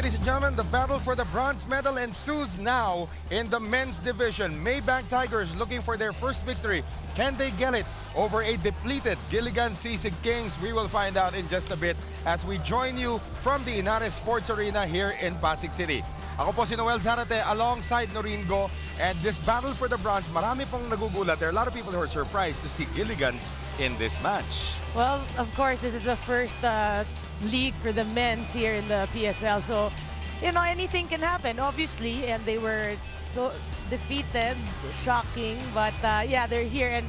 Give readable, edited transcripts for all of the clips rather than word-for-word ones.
Ladies and gentlemen, the battle for the bronze medal ensues now in the men's division. Maybank Tigers looking for their first victory. Can they get it over a depleted Giligan Sisig Kings? We will find out in just a bit as we join you from the Inares Sports Arena here in Pasig City. Ako po si Noel Zarate alongside Noringo, and this battle for the bronze, marami pong nagugulat. There are a lot of people who are surprised to see Giligans in this match. Well, of course, this is the first league for the men's here in the PSL. So, you know, anything can happen, obviously. And they were so defeated, shocking. But, yeah, they're here and,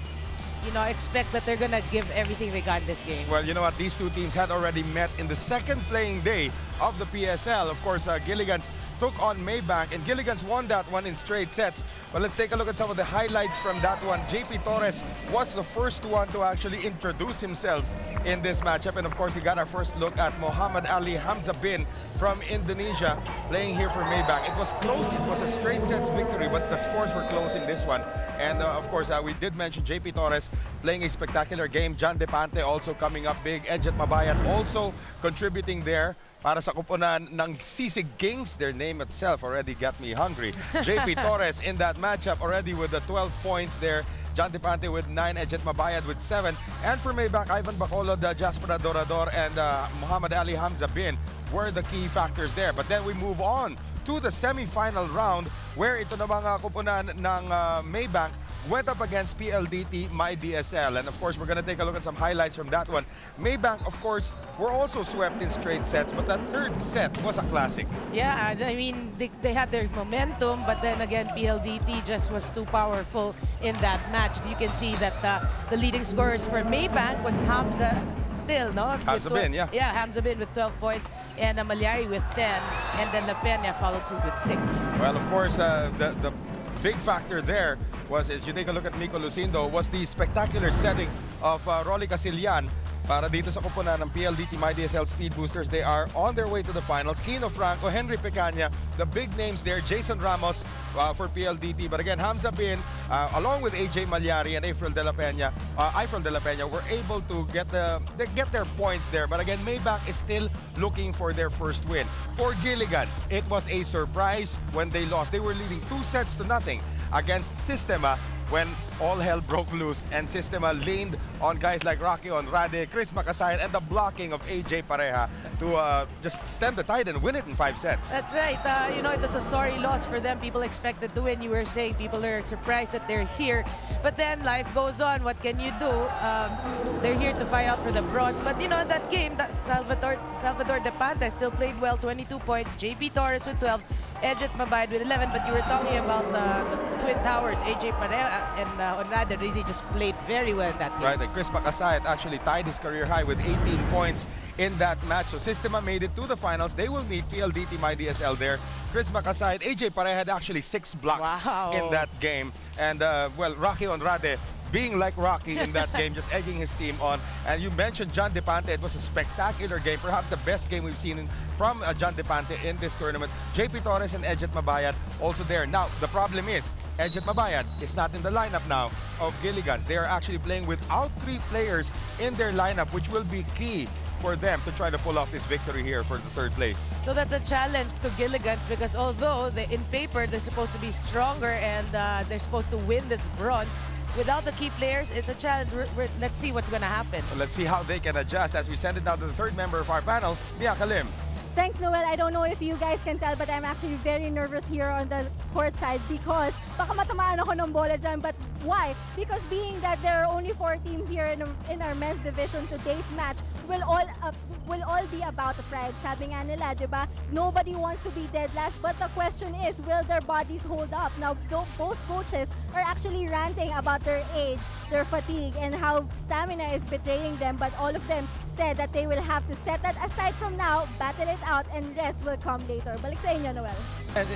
you know, expect that they're going to give everything they got in this game. Well, you know what? These two teams had already met in the second playing day of the PSL. Of course, Giligans took on Maybank, and Giligans won that one in straight sets. But let's take a look at some of the highlights from that one. JP Torres was the first one to actually introduce himself in this matchup. And of course, we got our first look at Muhammad Ali Hamza Bin from Indonesia playing here for Maybank. It was close. It was a straight sets victory, but the scores were close in this one. And of course, we did mention JP Torres playing a spectacular game. John Depante also coming up big. Edget Mabayat also contributing there para sa kupunan ng Sisig Kings. Their name itself already got me hungry. JP Torres in that matchup already with the 12 points there. John Depante with 9, Edget Mabayad with 7. And for Maybank, Ivan Bacolod, Jasper Adorador, and Muhammad Ali Hamza Bin were the key factors there. But then we move on to the semi-final round where ito na mga kupunan ng Maybank went up against PLDT MyDSL. And of course, we're going to take a look at some highlights from that one. Maybank, of course, were also swept in straight sets, but that third set was a classic. Yeah, I mean, they had their momentum, but then again, PLDT just was too powerful in that match. As you can see that the leading scorers for Maybank was Hamza still, no? Hamza Bin, yeah. Yeah, Hamza Bin with 12 points, and Malyari with 10, and then La Peña followed suit with 6. Well, of course, the big factor there was, as you take a look at Nico Lucindo, was the spectacular setting of Rolly Casillan para dito sa kupunan ng PLDT MyDSL Speed Boosters. They are on their way to the finals. Kino Franco, Henry Pecaña, the big names there. Jason Ramos for PLDT. But again, Hamza Bin, along with AJ Malyari and April De La Peña, were able to get their points there. But again, Maybank is still looking for their first win. For Giligans, it was a surprise when they lost. They were leading 2-0 against Sistema when all hell broke loose, and Sistema leaned on guys like Rocky Onrade, Chris Macasayan, and the blocking of AJ Pareja to just stem the tide and win it in 5 sets. That's right. You know, it was a sorry loss for them. People expected to win. You were saying people are surprised that they're here. But then life goes on. What can you do? They're here to fight out for the bronze. But, you know, that game, that Salvador Depante still played well, 22 points. JP Torres with 12. Edget Mabayad with 11. But you were talking about the Twin Towers. AJ Pareja and Onrade really just played very well in that game. Right, and Chris Macasayan actually tied his career high with 18 points in that match. So Sistema made it to the finals. They will meet PLDT MyDSL there. Chris Macasayan, AJ Pareja had actually 6 blocks in that game. And, well, Rocky Onrade being like Rocky in that game, just egging his team on. And you mentioned John Depante. It was a spectacular game, perhaps the best game we've seen from John Depante in this tournament. JP Torres and Edget Mabayad also there. Now, the problem is, Edget Mabayad is not in the lineup now of Giligans. They are actually playing without 3 players in their lineup, which will be key for them to try to pull off this victory here for the 3rd place. So that's a challenge to Giligans, because although in paper they're supposed to be stronger and they're supposed to win this bronze, without the key players, it's a challenge. Let's see what's going to happen. Well, let's see how they can adjust as we send it down to the 3rd member of our panel, Mia Kalim. Thanks, Noel. I don't know if you guys can tell, but I'm actually very nervous here on the court side because baka matamaan ako ng bola dyan. But why? Because being that there are only 4 teams here in our men's division, today's match will all be about the pride. Sabi nga nila, di ba? Nobody wants to be dead last, but the question is, will their bodies hold up? Now, both coaches are actually ranting about their age, their fatigue, and how stamina is betraying them, but all of them said that they will have to set that aside from now, battle it out, and rest will come later. Balik sa inyo, Noel. And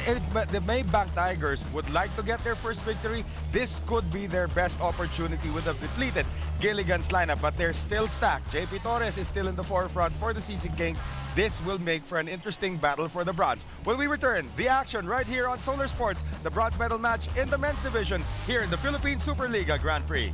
the Maybank Tigers would like to get their first victory. This could be their best opportunity with a depleted Giligans lineup, but they're still stacked. JP Torres is still in the forefront for the Sisig Kings. This will make for an interesting battle for the bronze. When we return, the action right here on Solar Sports, the bronze medal match in the men's division here in the Philippine Superliga Grand Prix.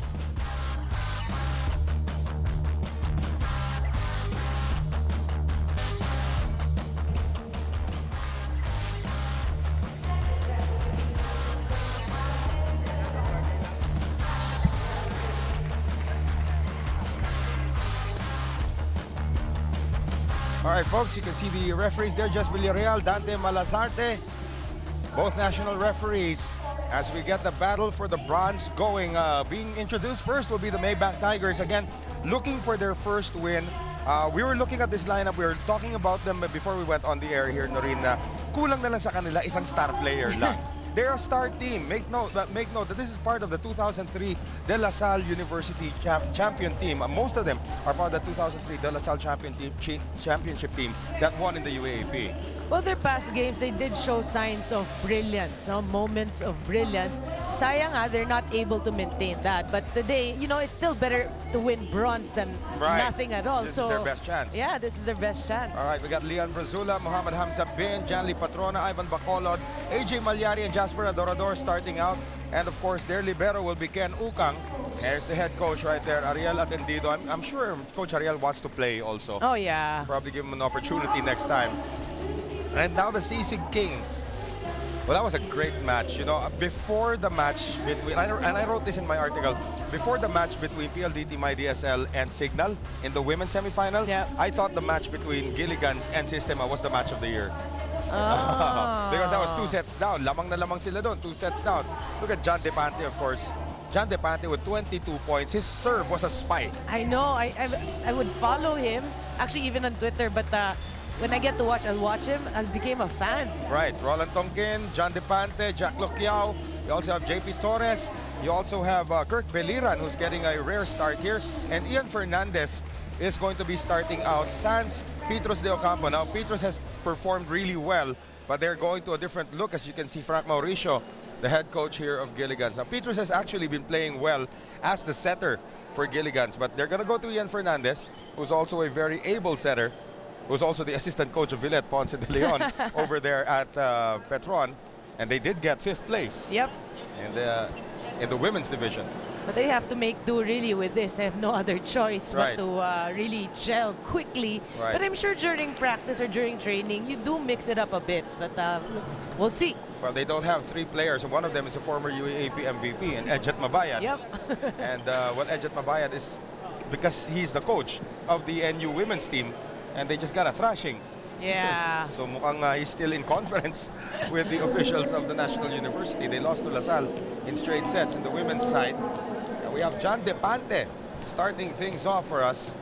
right, folks, you can see the referees there, just Villarreal, Dante Malazarte, both national referees. As we get the battle for the bronze going, being introduced first will be the Maybank Tigers, again, looking for their first win. We were looking at this lineup, we were talking about them before we went on the air here, Noreen, na kulang na lang sa kanila, isang star player lang. They're a star team. Make note that this is part of the 2003 De La Salle University champion team. Most of them are part of the 2003 De La Salle championship team that won in the UAAP. Well, their past games, they did show signs of brilliance, moments of brilliance. Sayang, they're not able to maintain that. But today, you know, it's still better to win bronze than nothing at all. This is their best chance. Yeah, this is their best chance. All right, we got Leon Brazula, Muhammad Hamza Bin, Janly Patrona, Ivan Bacolod, AJ Malyari, and Jasper Adorador starting out. And of course, their libero will be Ken Ukang. There's the head coach right there, Ariel Atendido. I'm sure Coach Ariel wants to play also. Oh, yeah. Probably give him an opportunity next time. And now the Sisig Kings. Well, that was a great match. You know, before the match between, and I wrote this in my article, before the match between PLDT MyDSL and Signal in the women's semifinal, I thought the match between Gilligan's and Sistema was the match of the year. Because that was 2 sets down. Lamang na lamang sila doon, 2 sets down. Look at John Depante, of course. John Depante with 22 points. His serve was a spike. I know. I would follow him, actually even on Twitter, but when I get to watch, I'll watch him. I became a fan. Right. Roland Tonkin, John Depante, Jack Loquiao. You also have JP Torres. You also have Kirk Beliran, who's getting a rare start here. And Ian Fernandez is going to be starting out. Sans Petros de Ocampo. Now, Petros has performed really well, but they're going to a different look. As you can see, Frank Mauricio, the head coach here of Gilligan's. Now, Petros has actually been playing well as the setter for Gilligan's, but they're going to go to Ian Fernandez, who's also a very able setter, who's also the assistant coach of Villet Ponce de Leon over there at Petron, and they did get 5th place. Yep. In the women's division. But they have to make do really with this. They have no other choice but to really gel quickly. Right. But I'm sure during practice or during training, you do mix it up a bit. But we'll see. Well, they don't have 3 players, and one of them is a former UAAP MVP, and Edjet Mabayad. Yep. And Edjet Mabayad is, because he's the coach of the NU women's team, and they just got a thrashing. Yeah. So mukhang he's still in conference with the officials of the National University. They lost to La Salle in straight sets in the women's side. And we have John Depante starting things off for us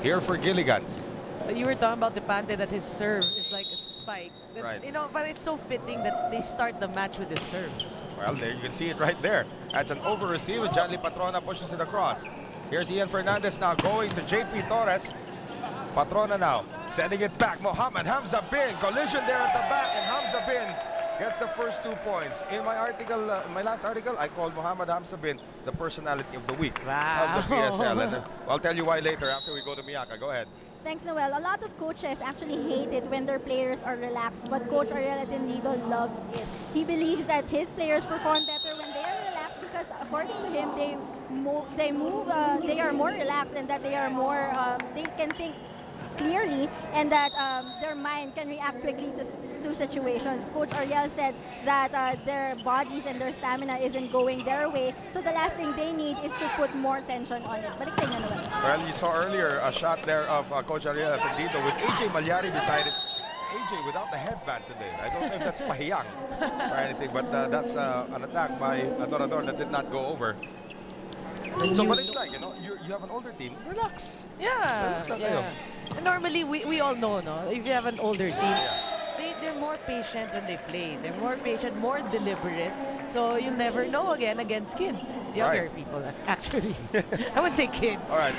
here for Gilligan's. You were talking about Depante, that his serve is like a spike. That, you know, but it's so fitting that they start the match with his serve. Well, there you can see it right there. That's an over receiver. Janly Patrona pushes it across. Here's Ian Fernandez now going to JP Torres. Patrona now sending it back. Mohammad Hamza Bin, collision there at the back, and Hamza Bin gets the first 2 points. In my article, my last article, I called Mohammad Hamza Bin the personality of the week of the PSL. And I'll tell you why later after we go to Miyaka. Go ahead. Thanks, Noel. A lot of coaches actually hate it when their players are relaxed, but Coach Ariel Atendido loves it. He believes that his players perform better when they are relaxed because, according to him, they are more relaxed, and that they are more, they can think clearly, and that their mind can react quickly to situations. Coach Ariel said that their bodies and their stamina isn't going their way, so the last thing they need is to put more tension on it. Balik sa inyo, Noel. Well, you saw earlier a shot there of Coach Ariel Atendido with AJ Malyari beside it. AJ without the headband today. I don't know if that's pahiyang or anything, but that's an attack by Adorador that did not go over. So, but it's like, you know, you have an older team, relax. Yeah. Relax lang kayo. Normally, we all know, no? If you have an older team, they're more patient when they play. They're more patient, more deliberate. So you never know again against kids. Younger people, actually. I would say kids. All right,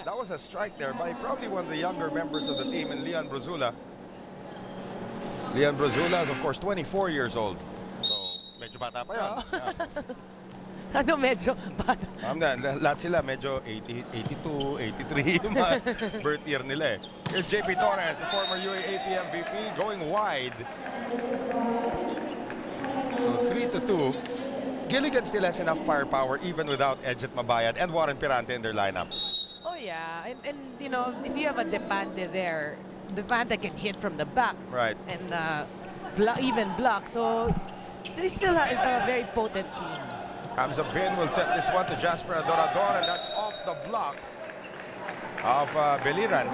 that was a strike there by probably one of the younger members of the team, in Leon Brazula. Leon Brazula is, of course, 24 years old. So, medyo bata pa yan. Ano medyo bata? Lahat sila medyo 80, 82, 83 yung mga birth year nila eh. Here's JP Torres, the former UAAP MVP, going wide. So 3-2. Gilligan still has enough firepower even without Edjet Mabayad and Warren Pirante in their lineup. Oh yeah, and you know, if you have a Depante there, Depante can hit from the back. Right. And even block. So they still have a very potent team. Hamza Bin will set this one to Jasper Adorador, and that's off the block of Beliran.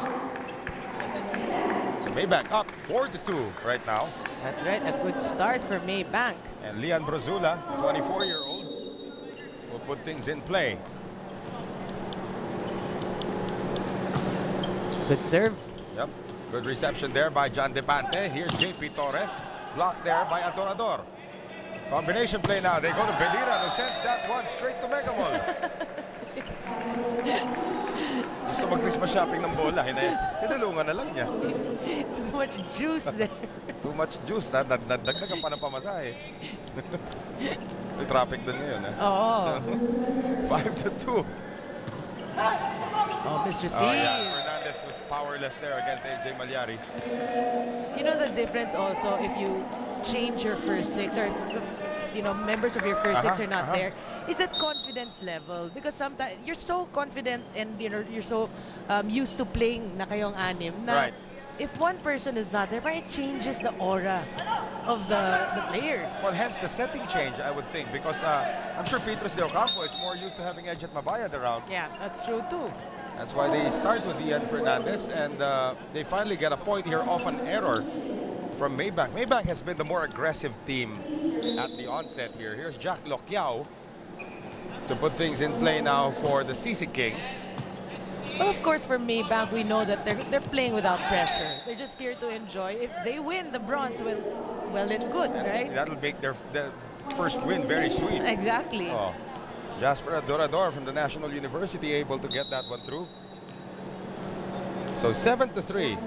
Maybank up 4-2 right now. That's right, a good start for Maybank. And Lian Brazula, 24-year-old, will put things in play. Good serve. Yep. Good reception there by John Depante. Here's JP Torres. Blocked there by Adorador. Combination play now. They go to Belira who sends that one straight to Megamol. Gusto mag-Christmas shopping ng bola. Tinulungan na lang niya. Too much juice there. Too much juice. Dagdagan pa ng pamasahe. May traffic doon ngayon. Oo. 5-2. Oh, Mr. C. Oh, yeah. Fernandez was powerless there against AJ Malyari. You know the difference also if you change your first six, or if members of your first six are not there, is that confidence level. Because sometimes you're so confident and you're so used to playing na kayong anim na if one person is not there, it changes the aura of the players. Well, hence the setting change, I would think, because I'm sure Petros de Ocampo is more used to having Edget Mabayad around. Yeah, that's true too. That's why they start with Ian Fernandez, and they finally get a point here off an error from Maybank. Maybank has been the more aggressive team at the onset here. Here's Jack Loquiao to put things in play now for the Sisig Kings. Well, of course, for Maybank, we know that they're playing without pressure. They're just here to enjoy. If they win the bronze, well and good, right? That'll make their first win very sweet. Exactly. Oh. Jasper Adorador from the National University able to get that one through. So 7-3.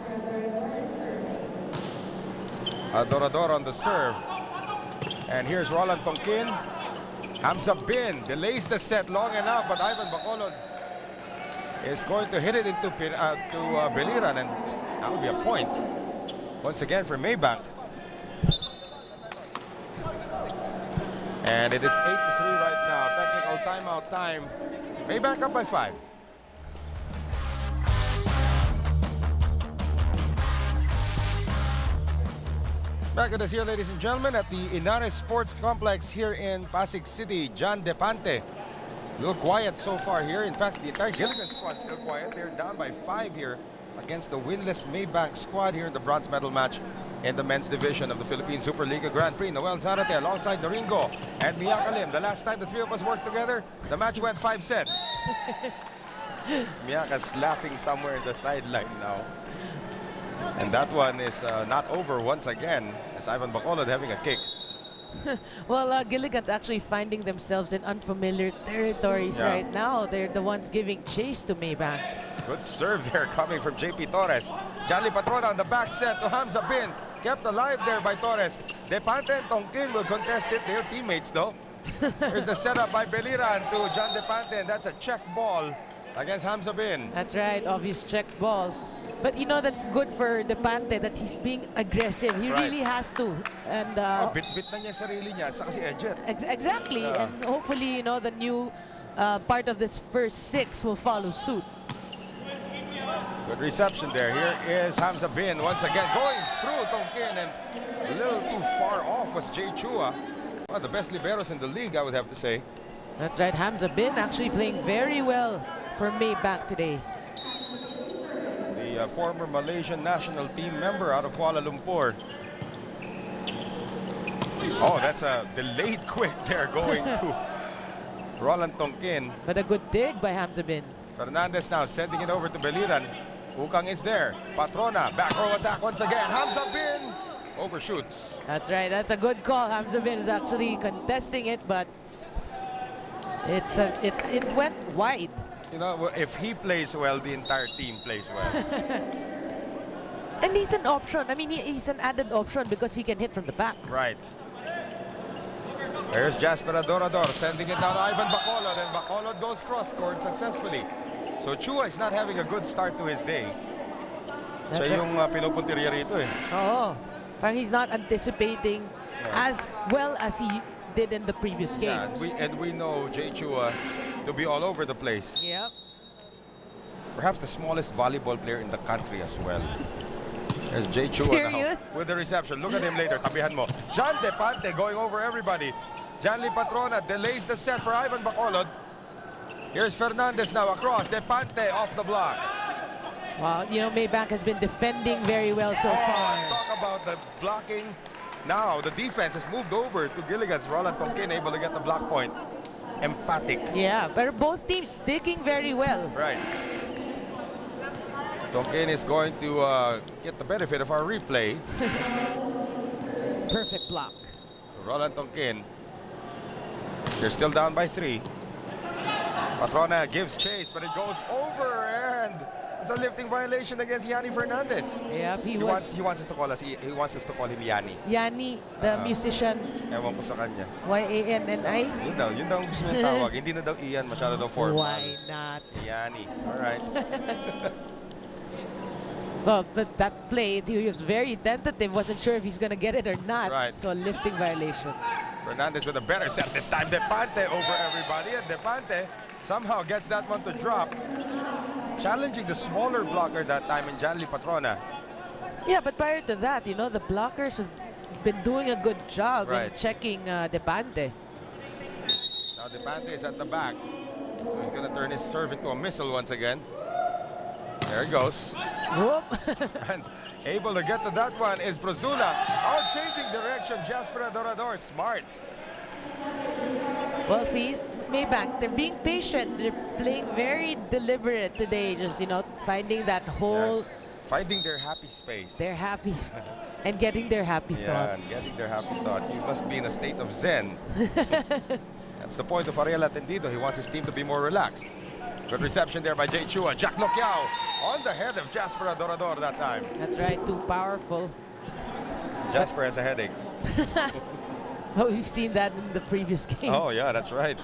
Adorador on the serve. And here's Roland Tonkin. Hamza Bin delays the set long enough, but Ivan Bacolod is going to hit it into Beliran, and that will be a point once again for Maybank. And it is 8-3 right now. Technical timeout time. Maybank up by 5. Back with us here, ladies and gentlemen, at the Inares Sports Complex here in Pasig City. John Depante. A little quiet so far here. In fact, the entire Giligan squad still quiet. They're down by 5 here against the winless Maybank squad here in the bronze medal match in the men's division of the Philippine Superliga Grand Prix. Noel Zarate alongside Doringo and Miyakalim. The last time the three of us worked together, the match went 5 sets. Miyaka's laughing somewhere in the sideline now. And that one is not over once again, as Ivan Bacolod having a kick. Well, Giligan's actually finding themselves in unfamiliar territories right now. They're the ones giving chase to Maybank. Good serve there coming from JP Torres. Janly Patrona on the back set to Hamza Bin. Kept alive there by Torres. Depante and Tonkin will contest it. They're teammates though. Here's the setup by Beliran to John Depante, and that's a check ball against Hamza Bin. That's right, obvious check ball. But you know, that's good for Depante that he's being aggressive. He really has to. And bit-bit na niya sarili niya at saka si Edget. Exactly. And hopefully, the new part of this first 6 will follow suit. Good reception there. Here is Hamza Bin once again going through Tonkin, and a little too far off was Jay Chua. One of the best liberos in the league, I would have to say. That's right. Hamza Bin actually playing very well for Maybank today. The former Malaysian national team member out of Kuala Lumpur. Oh, that's a delayed quick there going to Roland Tonkin. But a good dig by Hamza Bin. Fernandez now sending it over to Beliran. Ukang is there. Patrona, back row attack once again. Hamza Bin overshoots. That's right. That's a good call. Hamza Bin is actually contesting it, but it went wide. If he plays well, the entire team plays well. And he's an option. I mean, he's an added option because he can hit from the back. Right. There's Jasper Adorador sending it down to Ivan Bacolod, and Bacolod goes cross-court successfully. So Chua is not having a good start to his day. Siya yung pinupuntirya rito eh. Oo. Parang he's not anticipating as well as he did in the previous games. Yeah, and we know Jay Chua to be all over the place. Yep. Perhaps the smallest volleyball player in the country as well. There's Jay Chua now with the reception. Look at him later. Tabihan mo. John Depante going over everybody. Janly Patrona delays the set for Ivan Bacolod. Here's Fernandez now across. Depante off the block. Well, you know, Maybank has been defending very well so far. Talk about the blocking. Now the defense has moved over to Giligan's. Roland Tonkin able to get the block point. Emphatic. Yeah, but both teams digging very well. Right. Tonkin is going to get the benefit of our replay. Perfect block. So Roland Tonkin. They're still down by 3. Patrona gives chase, but it goes over, and it's a lifting violation against Yanni Fernandez. Yeah, He wants us to call him Yanni. Yanni, the musician. Ewan ko sa kanya. Y-A-N-N-I? Yun daw gusto niya tawag. Hindi na daw Ian, masyado daw formal. Why not? Yanni. All right. Well, but that play, he was very tentative. Wasn't sure if he's going to get it or not. Right. So, a lifting violation. Fernandez with a better set this time. Depante over everybody, and Depante somehow gets that one to drop. Challenging the smaller blocker that time in Janly Patrona. Yeah, but prior to that, you know, the blockers have been doing a good job in checking Depante. Now Depante is at the back. So he's going to turn his serve into a missile once again. There it goes. Whoop. And able to get to that one is Brozula. Out changing direction, Jasper Adorador. Smart. Well, see, Maybank, they're being patient. They're playing very deliberate today. Just, you know, finding that whole... Yes. Finding their happy space. They're happy. And getting their happy Yeah, thoughts. and getting their happy thought. You must be in a state of zen. That's the point of Ariel Atendido. He wants his team to be more relaxed. Good reception there by Jay Chua. Jack Lokiao on the head of Jasper Adorador that time. That's right, too powerful. Jasper has a headache. Oh, we've seen that in the previous game. Oh, yeah, that's right.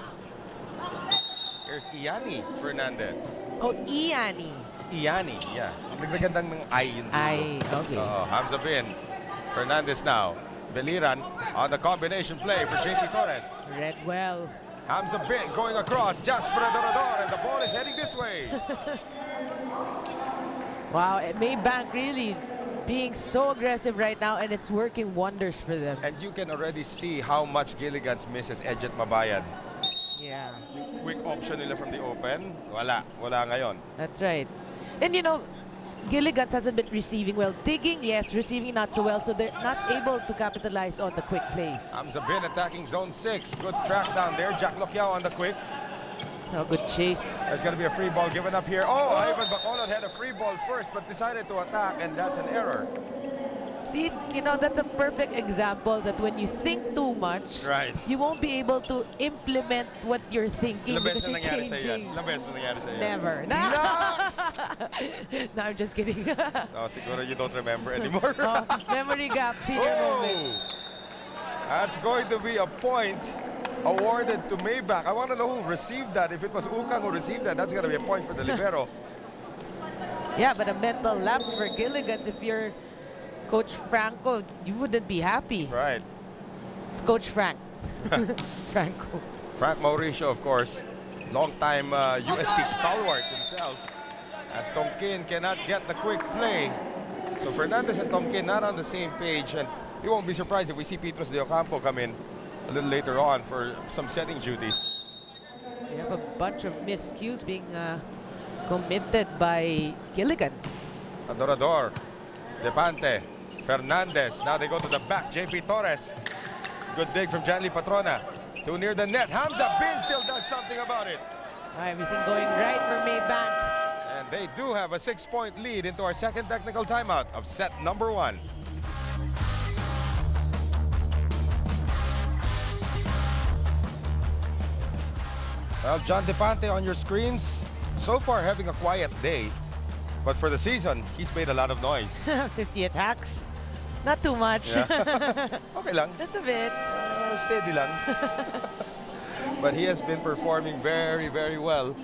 Here's Iani Fernandez. Oh, Iani. Iani, yeah. Nagdagandang ng I yun. I, okay. Hamza Bin. Fernandez now. Beliran on the combination play for JP Torres. Read well. Hamza Bin going across. Jasper Adorador, and the ball is heading this way. Wow, Maybank really being so aggressive right now, and it's working wonders for them. And you can already see how much Gilligan's misses Edget Mabayad. Yeah. Yung quick option nila from the open, wala ngayon. That's right. And you know, Gilligan's hasn't been receiving well. Digging, yes, receiving not so well, so they're not able to capitalize on the quick plays. Hamza Bin attacking zone 6. Good track down there. Jack Lokiao on the quick. Oh, good chase. There's going to be a free ball given up here. Oh, Ivan Bacolod had a free ball first, but decided to attack, and that's an error. See, you know, that's a perfect example that when you think too much, you won't be able to implement what you're thinking because you're changing. Never. No, no, I'm just kidding. No, siguro you don't remember anymore. Memory gap, senior moment. That's going to be a point awarded to Maybank. I want to know who received that. If it was Ukang who received that, that's going to be a point for the libero. Yeah, but a mental lapse for Gilligan's. If you're Coach Franco, you wouldn't be happy. Right. Coach Frank. Franco. Frank Mauricio, of course. Long-time UST stalwart himself. As Tonkin cannot get the quick play. So Fernandez and Tonkin not on the same page. And you won't be surprised if we see Petros de Ocampo come in a little later on for some setting duties. We have a bunch of miscues being committed by Gilligan's. Adorador, Depante, Fernandez. Now they go to the back. JP Torres. Good dig from Janly Patrona. Too near the net. Hamza Bin still does something about it. Everything going right for Maybank. And they do have a 6-point lead into our second technical timeout of set number 1. Well, John Depante on your screens. So far having a quiet day. But for the season, he's made a lot of noise. 50 attacks. Not too much. Yeah. Okay lang. Just a bit. Steady lang. But he has been performing very, very well.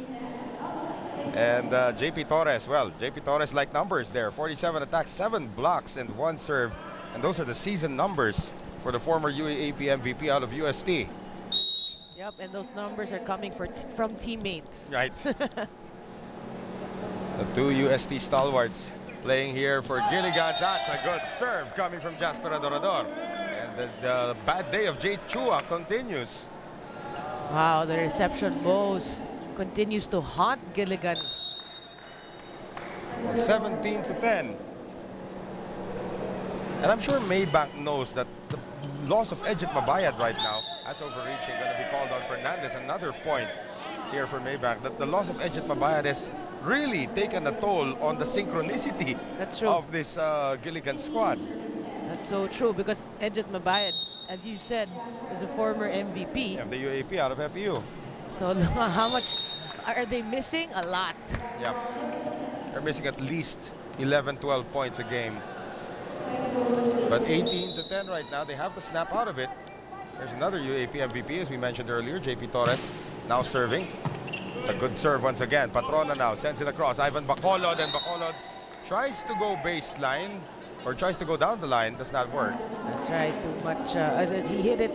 And JP Torres, well, JP Torres like numbers there. 47 attacks, 7 blocks, and 1 serve. And those are the season numbers for the former UAAP MVP out of UST. Yep, and those numbers are coming from teammates. Right. The 2 UST stalwarts playing here for Gilligan. That's a good serve coming from Jasper Adorador. And the bad day of Jay Chua continues. Wow, the reception woes continues to haunt Gilligan. 17 to 10. And I'm sure Maybank knows that the loss of Ejit Mabayad right now, that's overreaching, going to be called on Fernandez. Another point here for Maybank, that the loss of Ejit Mabayad has really taken a toll on the synchronicity of this Giligan squad. That's so true, because Ejit Mabayad, as you said, is a former MVP. Of the UAP out of FEU. So how much are they missing? A lot. Yeah. They're missing at least 11, 12 points a game. But 18 to 10 right now, they have to snap out of it. There's another UAP MVP, as we mentioned earlier, JP Torres, now serving. It's a good serve once again. Patrona now sends it across. Ivan Bacolod, and Bacolod tries to go baseline, or tries to go down the line. Does not work. Tried too much. He hit it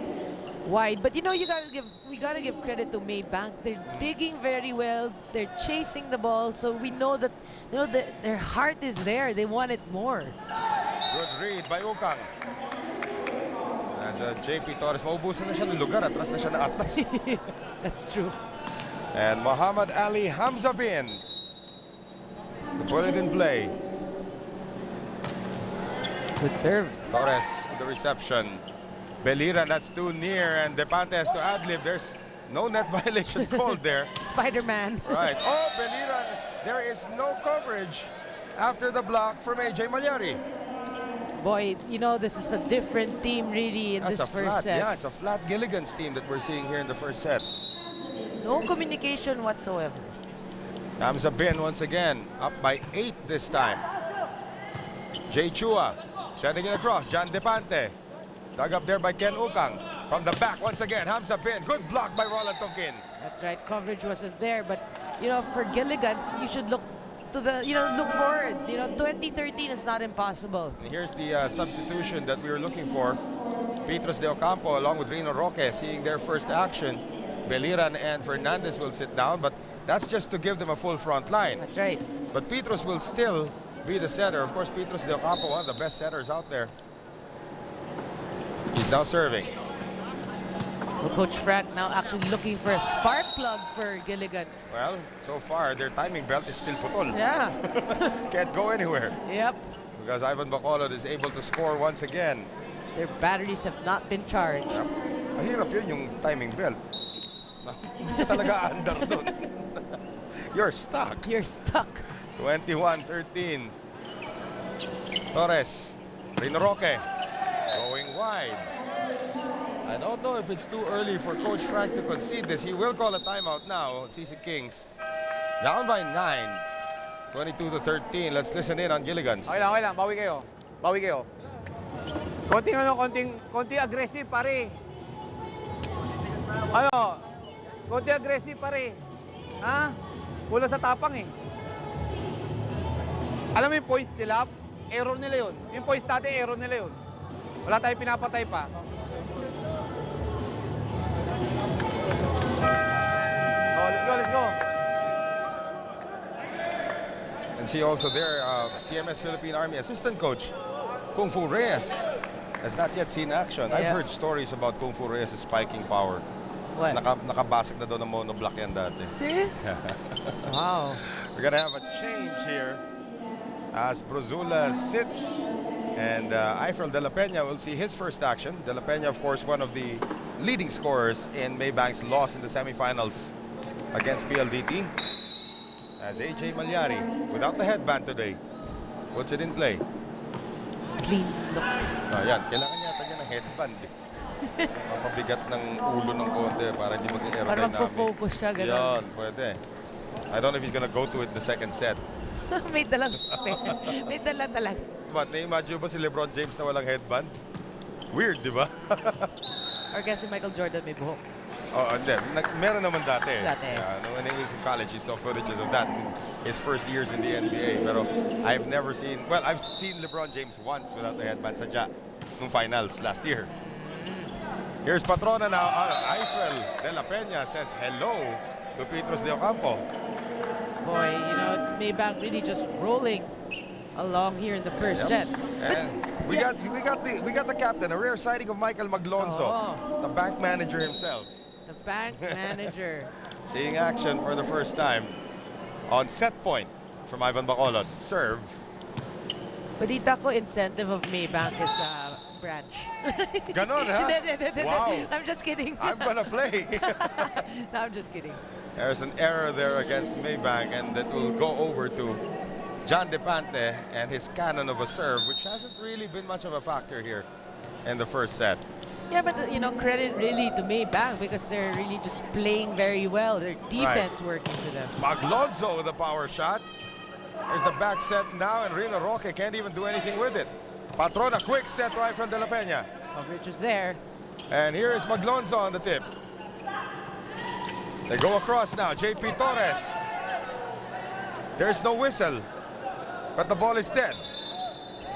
wide. But you know, we gotta give credit to Maybank. They're digging very well. They're chasing the ball, so we know that their heart is there. They want it more. Good read by Ukang. As JP Torres, maubusan na siya ng lugar. Atras na siya na atras. That's true. And Muhammad Ali Hamza Bin to put it in play. Good serve. Torres, the reception. Beliran, that's too near, and Depante has to ad-lib. There's no net violation called there. Spider-Man. Right. Oh, Beliran, there is no coverage after the block from AJ Malyari. Boy, you know, this is a different team really in this first set. Yeah, it's a flat Gilligan's team that we're seeing here in the first set. No communication whatsoever. Hamza Bin once again, up by 8 this time. Jay Chua sending it across. John Depante. Dug up there by Ken Ukang. From the back once again, Hamza Bin. Good block by Roland Tonkin. That's right, coverage wasn't there, but you know, for Gilligan, you should look to the, look forward. 2013 is not impossible. And here's the substitution that we were looking for. Petros de Ocampo along with Rino Roque seeing their first action. Beliran and Fernandez will sit down, but that's just to give them a full front line. That's right. But Petros will still be the setter. Of course, Petros de Ocampo, one of the best setters out there. He's now serving. Well, Coach Frank now actually looking for a spark plug for Gilligan. Well, so far, their timing belt is still putol. Yeah. Can't go anywhere. Yep. Because Ivan Bacolod is able to score once again. Their batteries have not been charged. Yep. Mahirap yun yung timing belt. Hindi talaga under dun. You're stuck. You're stuck. 21-13. Torres. Rino Roque. Going wide. I don't know if it's too early for Coach Frank to concede this. He will call a timeout now. Sisig Kings down by 9. 22-13. Let's listen in on Gilligan's. Okay lang. Bawi kayo. Konting aggressive, pare. Konti aggressive, pare. Ha? Wala sa tapang eh. Alam mo yung points nila? Error nila yun. Yung points natin, error nila yun. Wala tayong pinapatay pa. Oh, let's go. And see also there, TMS Philippine Army assistant coach, Kung Fu Reyes, has not yet seen action. Yeah. I've heard stories about Kung Fu Reyes' spiking power. What? Nakabasag na daw ng monoblock yan dati. Serious? Wow. We're gonna have a change here as Bruzula sits, and Eifel De La Peña will see his first action. De La Peña, of course, one of the leading scorers in Maybank's loss in the semifinals against PLDT. As AJ Malyari, without the headband today, puts it in play. Clean look. Yan, kailangan yata niya ng headband eh. Mapabigat ng ulo ng konti para hindi mag-aerodynamic. Para magpo-focus siya, gano'n. Yan, pwede. I don't know if he's gonna go to it the second set. May dalang spare. May dala talaga. But na-imagine ba si LeBron James na walang headband? Weird, di ba? Or kaya si Michael Jordan may buhok. Oh, hindi. Meron naman dati. Dati. When he was in college, he saw footages of that in his first years in the NBA. Pero I've never seen, well, I've seen LeBron James once without the headband sadya nung finals last year. Here's Patrona now. Eifel De La Peña says hello to Petros de Ocampo. Boy, Maybank really just rolling along here in the first set. And we got the captain, a rare sighting of Michael Maglonzo, the bank manager himself. The bank manager. Seeing action for the first time on set point. from Ivan Bacolod. Serve. Balita ko, incentive of Maybank is branch. Ganon, ha? Wow. I'm just kidding. I'm gonna play. No, I'm just kidding. There's an error there against Maybank, and that will go over to John Depante and his cannon of a serve, which hasn't really been much of a factor here in the first set. Yeah, but you know, credit really to Maybank because they're really just playing very well. Their defense working for them. Maglonzo with a power shot. There's the back set now, and Rino Roque can't even do anything with it. Patrona, quick set right from De La Peña. Coverage is there. And here is Maglonzo on the tip. They go across now. JP Torres. There's no whistle, but the ball is dead.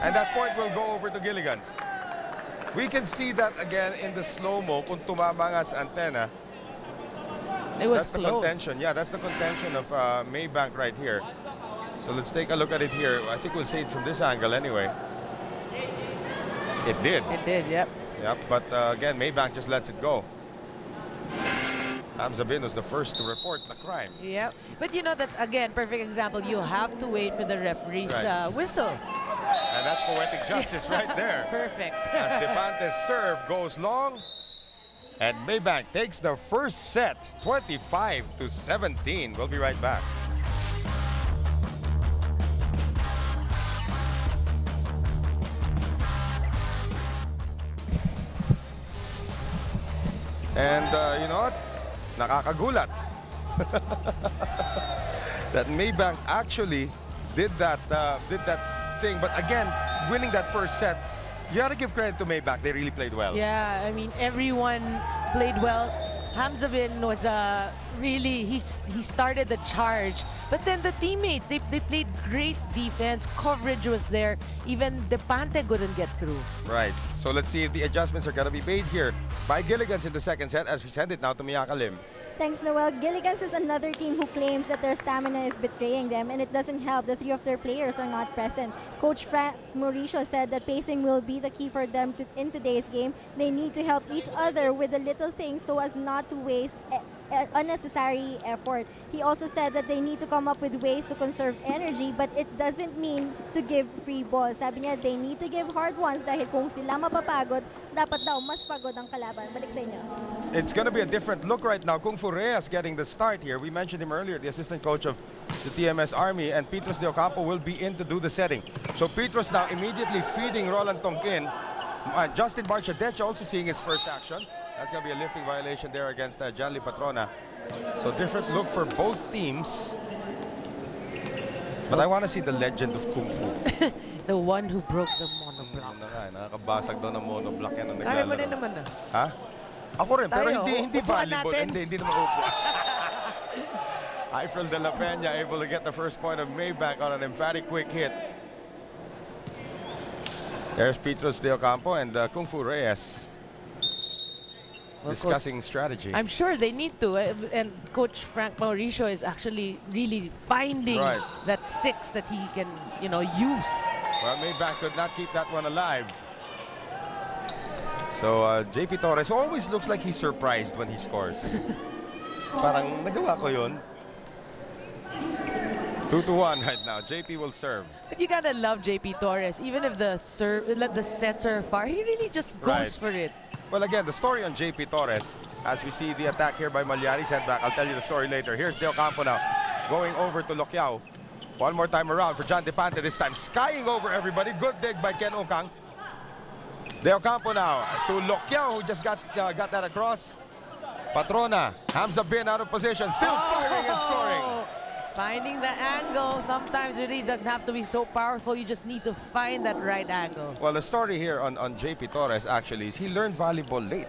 And that point will go over to Gilligan's. We can see that again in the slow-mo kung tumama nga sa antenna. It was That's close. the contention. Yeah, that's the contention of Maybank right here. So let's take a look at it here. I think we'll see it from this angle anyway. It did. It did, yep. Yep, but again, Maybank just lets it go. Hamza Bin was the first to report the crime. Yep. But you know that, again, perfect example. You have to wait for the referee's whistle. And that's poetic justice right there. Perfect. As Depante's serve goes long. And Maybank takes the first set, 25-17. We'll be right back. And you know what? Nakakagulat. That Maybank actually did that thing. But again, winning that first set, you got to give credit to Maybank. They really played well. Yeah, I mean, everyone played well. Hamza Bin was really, he started the charge. But then the teammates, they played great defense. Coverage was there. Even Depante couldn't get through. Right. So let's see if the adjustments are going to be made here by Gilligan's in the second set as we send it now to Miyaka Lim. Thanks, Noel. Gilligan's is another team who claims that their stamina is betraying them, and it doesn't help that 3 of their players are not present. Coach Frank Mauricio said that pacing will be the key for them in today's game. They need to help each other with the little things so as not to waste unnecessary effort. He also said that they need to come up with ways to conserve energy, but it doesn't mean to give free balls. Sabi niya, they need to give hard ones dahil kung sila mapapagod, dapat daw mas pagod ang kalaban. Balik sa inyo. It's going to be a different look right now. Kung Fu Reyes getting the start here. We mentioned him earlier, the assistant coach of the TMS Army, and Petros de Ocampo will be in to do the setting. So Petros now immediately feeding Roland Tongkin. Justin Barchadecha also seeing his first action. That's going to be a lifting violation there against Janly Patrona. So different look for both teams. But I want to see the legend of Kung Fu. The one who broke the monoblock. Nakakabasag daw ng monoblock yan. Kaya mo rin naman na. Ha? Ako rin, pero Tayo, hindi upuan volleyball. natin. Hindi naman upuan. Eiffel de la Peña able to get the first point of Maybank on an emphatic quick hit. There's Petros de Ocampo and Kung Fu Reyes discussing strategy. I'm sure they need to. And Coach Frank Mauricio is actually really finding that 6 that he can, you know, use. Well, Maybank could not keep that one alive. So JP Torres always looks like he's surprised when he scores. Parang nagawa ko yun. 2-1 right now. JP will serve. But you gotta love JP Torres. Even if the sets are far, he really just goes for it. Well, again, the story on JP Torres, as we see the attack here by Malyari sent back. I'll tell you the story later. Here's De Ocampo now, going over to Lokyao. One more time around for John Depante, this time skying over everybody. Good dig by Ken Okang. De Ocampo now to Lokyao, who just got that across. Patrona, Hamza Bin out of position, still firing and scoring. Finding the angle. Sometimes it really doesn't have to be so powerful. You just need to find that right angle. Well, the story here on JP Torres actually is he learned volleyball late.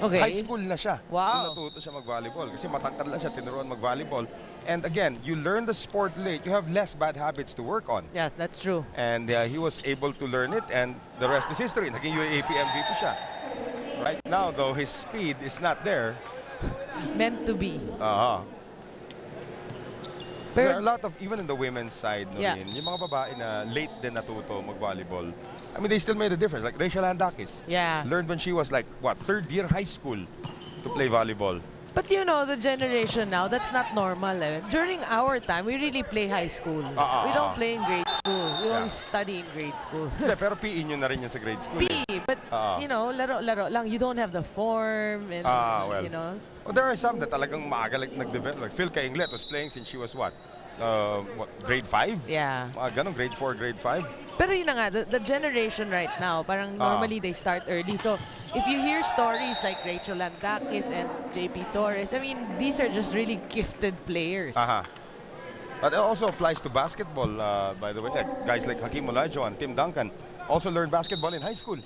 Okay. High school na siya. Wow. Natuto siya mag-volleyball kasi matangkad lang siya, tinuruan mag-volleyball. And again, you learn the sport late, you have less bad habits to work on. Yes, that's true. And he was able to learn it, and the rest is history. Naging UAAP MVP siya. Right now, though, his speed is not there. Meant to be. There are a lot of, even in the women's side, Yeah. yung mga babae na late din natuto mag-volleyball. I mean, they still made a difference. Like Rachel Andakis. Yeah. Learned when she was like, what, 3rd year high school to play volleyball. But you know, the generation now, that's not normal. Eh. During our time, we really play high school. We don't play in grade school. We only study in grade school. Hindi, pero PE nyo na rin yun sa grade school. PE, but you know, laro-laro lang. You don't have the form and, Well. you know. Well, there are some that talagang maaga nag-develop. Like Phil Kainglet was playing since she was what, grade 5? Yeah. Mga ganun, grade 4, grade 5. Pero yun na nga, the generation right now, parang normally they start early. So, if you hear stories like Rachel Landakis and JP Torres, I mean, these are just really gifted players. But it also applies to basketball, by the way. Guys like Hakeem Olajuwon and Tim Duncan also learned basketball in high school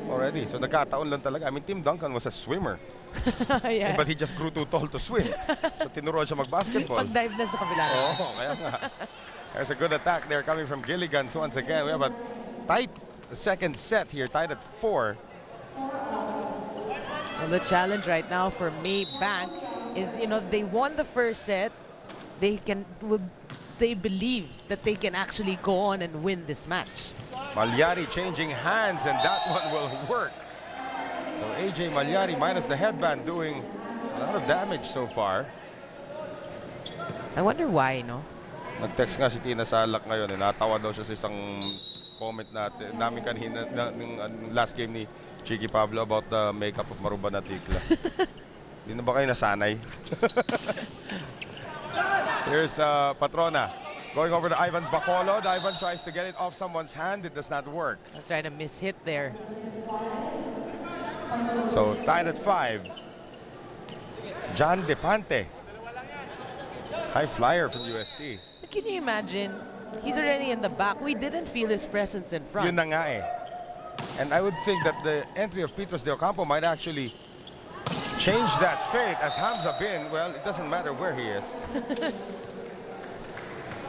already. So, nagkataon lang talaga. I mean, Tim Duncan was a swimmer. Yeah. But he just grew too tall to swim. So, tinuruan siya mag-basketball. Pag-dive na sa kabila. Kaya nga. There's a good attack there coming from Gilligan. So once again, we have a tight second set here, tied at 4. Well, the challenge right now for Maybank is, you know, they won the first set. They believe that they can actually go on and win this match. Malyari changing hands, and that one will work. So AJ Malyari minus the headband doing a lot of damage so far. I wonder why, no? Nag-text nga si Tina Salak ngayon. Natawa daw siya sa isang comment namin kanina ng last game ni Chicky Pablo about the makeup of Maruban at Tikla. Hindi na ba kayo nasanay? Here's Patrona going over to Ivan Bacolod. Ivan tries to get it off someone's hand. It does not work. I'll try to miss hit there. So tied at 5. John Depante. High flyer from UST. Can you imagine? He's already in the back. We didn't feel his presence in front. Yun na nga eh. And I would think that the entry of Petros de Ocampo might actually change that fate, as Hamza Bin, well, it doesn't matter where he is.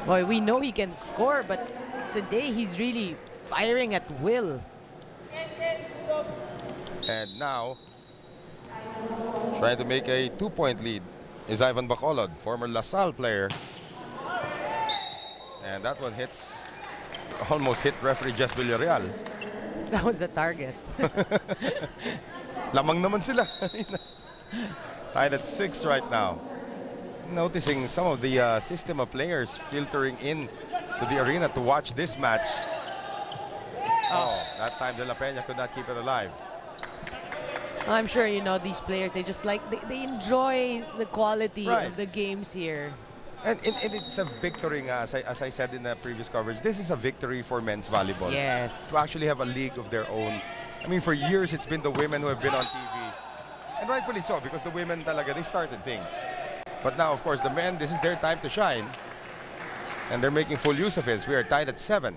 Boy, we know he can score, but today he's really firing at will. And now, trying to make a 2-point lead is Ivan Bacolod, former LaSalle player. And that one almost hit referee Jess Villarreal. That was the target. Lamang naman sila. Tied at 6 right now. Noticing some of the system of players filtering in to the arena to watch this match. That time De La Peña could not keep it alive. I'm sure, you know, these players, they just like, they enjoy the quality of the games here. And it's a victory, as I said in the previous coverage, this is a victory for men's volleyball. Yes. To actually have a league of their own. I mean, for years, it's been the women who have been on TV. And rightfully so, because the women talaga, they started things. But now, of course, the men, this is their time to shine. And they're making full use of it. We are tied at 7.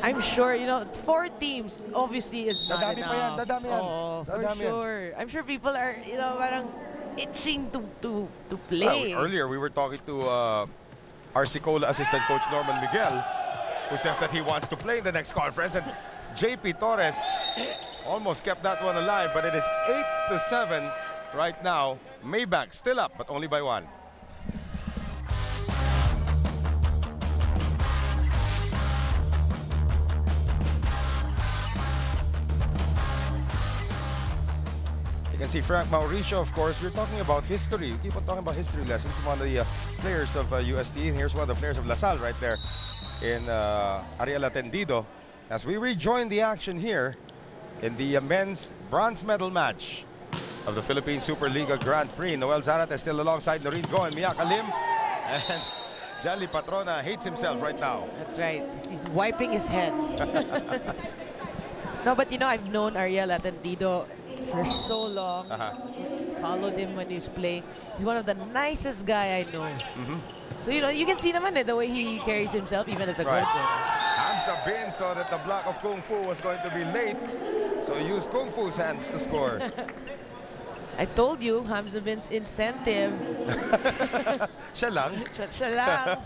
I'm sure, you know, 4 teams, obviously it's not Dadami enough. pa yan, dadami yan. For Dadami yan. sure. I'm sure people are, you know, parang itching to play. Earlier, we were talking to RC Cola assistant coach Norman Miguel, who says that he wants to play in the next conference. And JP Torres almost kept that one alive, but it is 8-7 right now. Maybank still up, but only by 1. You can see Frank Mauricio, of course. We're talking about history. We keep on talking about history lessons. One of the players of UST, and here's one of the players of LaSalle right there in Ariel Atendido. As we rejoin the action here in the men's bronze medal match of the Philippine Superliga Grand Prix. Noel Zarate is still alongside Noreen Go and Mia Kalim. And Jali Patrona hates himself right now. That's right. He's wiping his head. No, but you know, I've known Ariel Atendido for so long. Followed him when he was playing. He's one of the nicest guy I know. So, you know, you can see naman the way he carries himself even as a coach. Hamza Bin saw that the block of Kung Fu was going to be late. So he used Kung Fu's hands to score. I told you, Hamza Bin's incentive. Siya lang. Siya lang.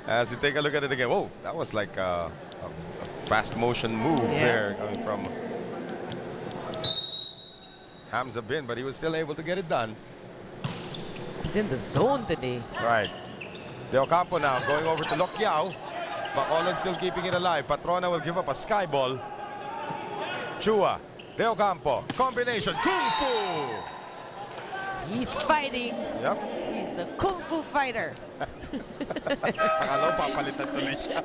As you take a look at it again, whoa, that was like a fast motion move there coming from Hamza Bin, but he was still able to get it done. He's in the zone today. Right. De Ocampo now going over to Lokyao. Bacolod still keeping it alive. Patrona will give up a sky ball. Chua. De Ocampo. Combination. Kung Fu. He's fighting. Yep. He's the kung fu fighter. Akala ko papalitan tuloy siya.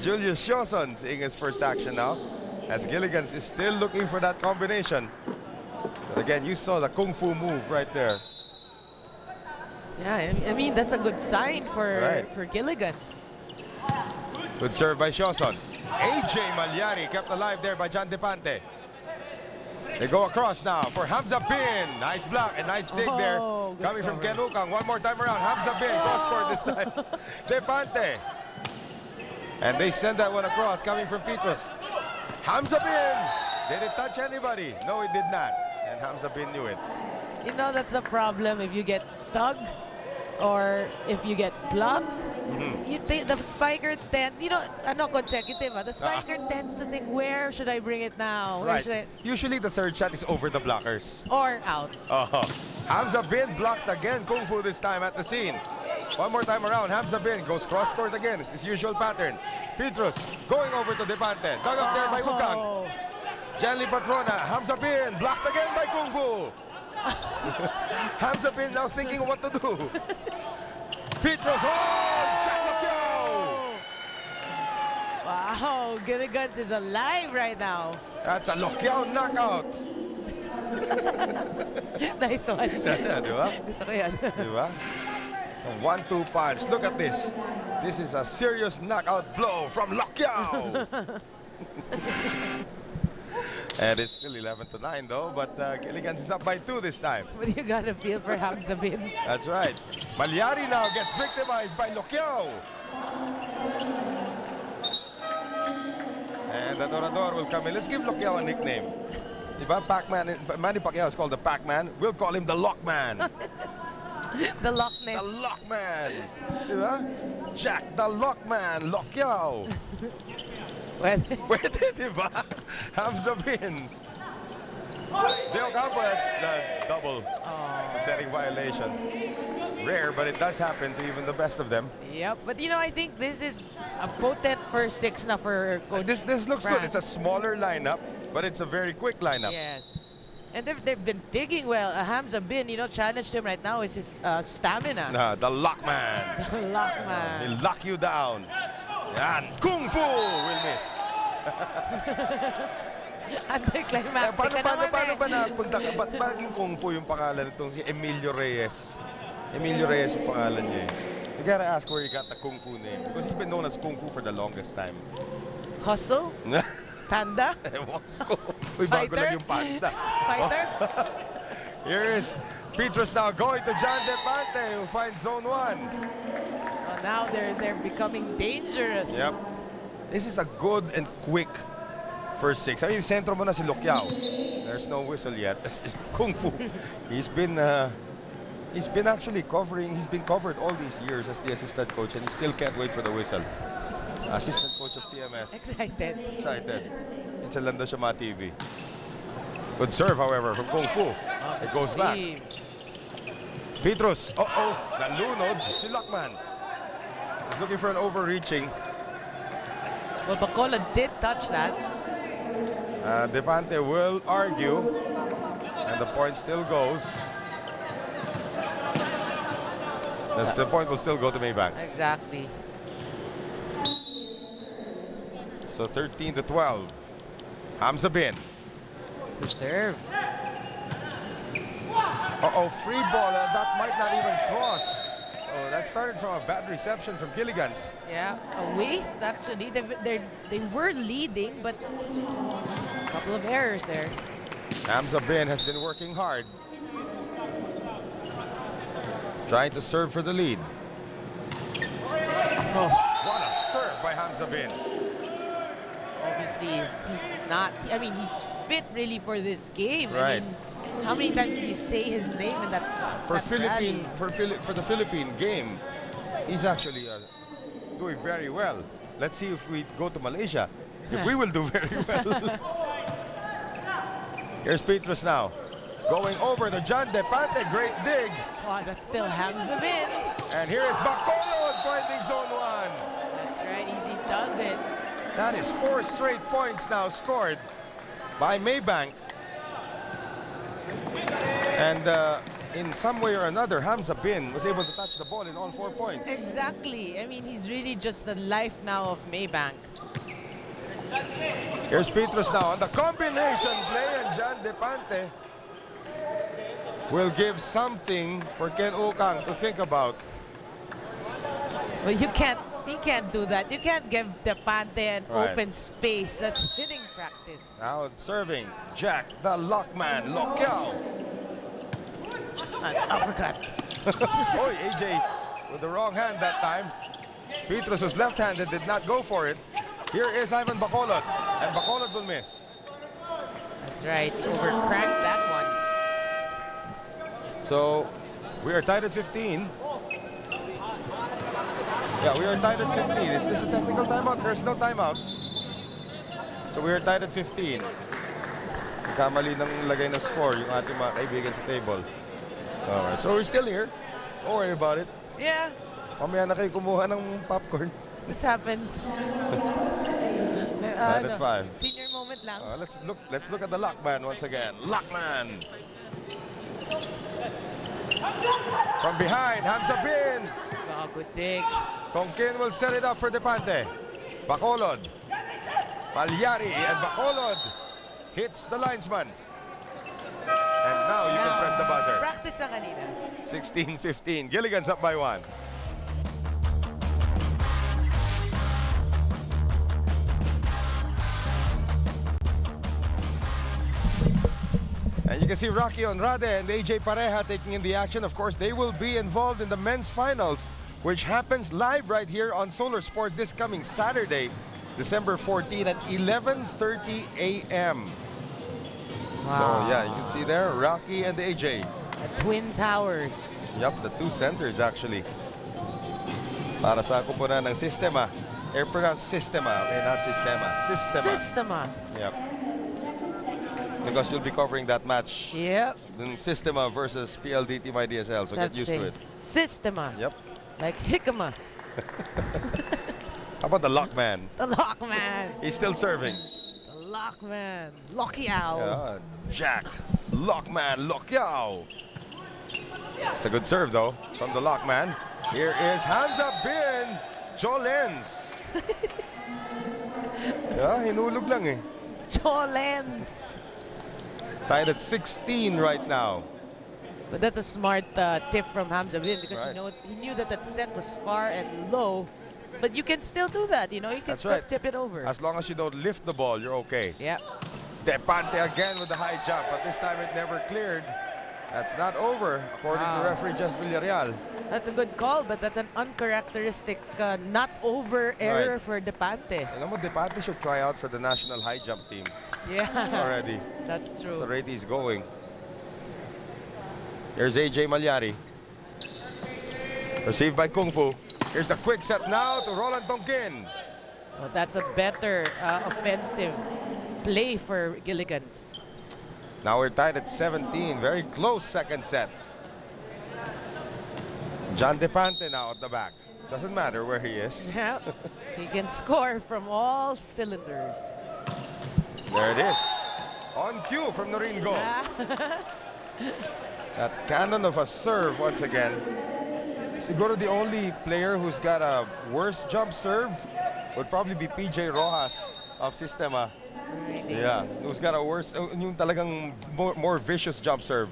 Julius Shawson seeing his first action now, as Gilligan is still looking for that combination. But again, you saw the kung fu move right there. Yeah, I mean, that's a good sign for Gilligan. Good serve by Shawson. AJ Malyari kept alive there by John Depante. They go across now for Hamza Bin. Nice block and nice dig there. Coming from Ken Ukang. One more time around. Hamza Bin cross court this time. Depante. And they send that one across coming from Petrus. Hamza Bin. Did it touch anybody? No, it did not. And Hamza Bin knew it. You know, that's the problem if you get tugged or if you get blocked. You think the spiker tends, you know, consecutive. The spiker tends to think, where should I bring it now? Where should I? Usually the third shot is over the blockers. Or out. Hamza Bin blocked again. Kung fu this time at the scene. One more time around. Hamza Bin goes cross court again. It's his usual pattern. Petrus going over to Depante. Dug up there by Ukang. Jelly Patrona. Hamza Bin blocked again by Kung Fu. Hamza Bin now thinking what to do. Petrus. Wow, Gilligan is alive right now. That's a Lokyao knockout. Nice one. Diba? Gusto ko yan. Diba? A 1-2 punch. Look at this. This is a serious knockout blow from Lokyao. And it's still 11-9 though, but Gilligan is up by 2 this time. But you gotta feel for Hamza Bin. That's right. Malyari now gets victimized by Lokyao. And the Dorador will come in. Let's give Lokyao a nickname. Diba? Pac-Man. Manny Pacquiao is called the Pac-Man. We'll call him the Lockman. The Loch Ness. The Lockman. Diba? Jack the Lockman. Lokyao. Pwede, diba? Hamza Bin. De Ocampo, that's the double. It's a setting violation. Rare, but it does happen to even the best of them. Yep, but you know, I think this is a potent first 6 na for Coach This looks Frank. good. It's a smaller lineup, but it's a very quick lineup. Yes. And they've been digging well. Hamza Bin, you know, challenged him right now is his stamina. The Lockman. The Lockman. He'll lock you down. And Kung Fu will miss. Anticlimactic Paano ba napunta ka? Ba't maging Kung Fu yung pangalan nitong si Emilio Reyes? Emilio Reyes yung pangalan niya eh. You gotta ask where he got the Kung Fu name. Because he's been known as Kung Fu for the longest time. Hustle? Panda? Ewan ko. Uy, bago lang yung Panda. Fighter? Here is Petrus now going to John Depante who finds zone 1. Well, now they're becoming dangerous. Yep. This is a good and quick first 6. I mean, sentro mo na si Lokyao. There's no whistle yet. Kung Fu. He's been actually covering. He's been covered all these years as the assistant coach, and he still can't wait for the whistle. Assistant coach of PMS. Excited. It's a Lando Shama TV. Good serve, however, from Kung Fu. It goes back. Petrus. Nalunod si Lockman. He's looking for an overreaching. Well, Bacola did touch that. Depante will argue, and the point still goes. The point will still go to Maybank. Exactly. So 13-12. Hamza Bin. Good serve. Free ball. That might not even cross. Oh, that started from a bad reception from Gilligan's. Yeah, a waste actually. They were leading, but a couple of errors there. Hamza Bin has been working hard. Trying to serve for the lead. What a serve by Hamza Bin. Obviously, he's not. I mean, he's fit really for this game. Right. I mean, how many times did you say his name in that? For the Philippine game, he's actually doing very well. Let's see if we go to Malaysia, if we will do very well. Here's Petrus now, going over to John Depante. Great dig. Wow, that's still Hamza Bin. And here is Bacolod finding zone 1. That's right, easy does it. That is 4 straight points now scored by Maybank. And in some way or another, Hamza Bin was able to touch the ball in all 4 points. Exactly. I mean, he's really just the life now of Maybank. Here's Petrus now on the combination play, and Jan Depante will give something for Ken Ukang to think about. Well, he can't do that. You can't give Depante an open space. That's hitting practice. Now serving, Jack, the lockman, Lokyao. An uppercut. Boy, AJ with the wrong hand that time. Petrus was left-handed, did not go for it. Here is Ivan Bacolod, and Bacolod will miss. That's right, overcracked that one. So, we are tied at 15. Yeah, we are tied at 15. Is this a technical timeout? There's no timeout. So, we are tied at 15. Kamali ng lagay ng score yung ating mga kaibigan sa table. Alright, so we're still here. Don't worry about it. Yeah. Mamaya na kayo kumuha ng popcorn. This happens. Tied at 5. Senior moment lang. Let's look at the lockman once again. Lockman. From behind, Hamza Bin. Oh, good dig. Tongkin will set it up for Depante. Bacolod. Palyari and Bacolod hits the linesman. And now you can press the buzzer. Practice na kanina. 16-15. Gilligan's up by 1. And you can see Rocky Onrade and AJ Pareja taking in the action. Of course, they will be involved in the men's finals, which happens live right here on Solar Sports this coming Saturday, December 14 at 11:30 a.m. Wow. So yeah, you can see there, Rocky and AJ. The Twin Towers. Yup, the two centers actually. Para sa kupunan ng Sistema. Pronounced Sistema, okay, not Sistema. Sistema. Sistema. Yep. Because you'll be covering that match. Yep. In Sistema versus PLDT My DSL, so get used to it. Sistema. Yep. Like Hickama. How about the Lockman? The Lockman. He's still serving. The Lockman. Lokyao. Yeah, Jack. Lockman, Lokyao. It's a good serve though from the Lockman. Here is Hamza Bin Jolens. Yeah, hinulog lang eh. Jolens. Tied at 16 right now. But that's a smart tip from Hamza Bin, because he knew that that set was far and low. But you can still do that, you know. You can still tip it over. As long as you don't lift the ball, you're okay. Yeah. Depante again with the high jump, but this time it never cleared. That's not over, according to referee Jeff Villarreal. That's a good call, but that's an uncharacteristic not over error for Depante. Alam mo, Depante should try out for the national high jump team. Yeah. Already. That's true. The rate he's going. Here's AJ Malyari. Received by Kung Fu. Here's the quick set now to Roland Tongkin. Well, that's a better offensive play for Gilligan's. Now we're tied at 17. Very close second set. John Depante now at the back. Doesn't matter where he is. Yeah. He can score from all cylinders. There it is. On cue from Noringo. That cannon of a serve once again. Siguro the only player who's got a worse jump serve would probably be PJ Rojas of Sistema. Really? Yeah, who's got a worse, yung talagang more vicious jump serve.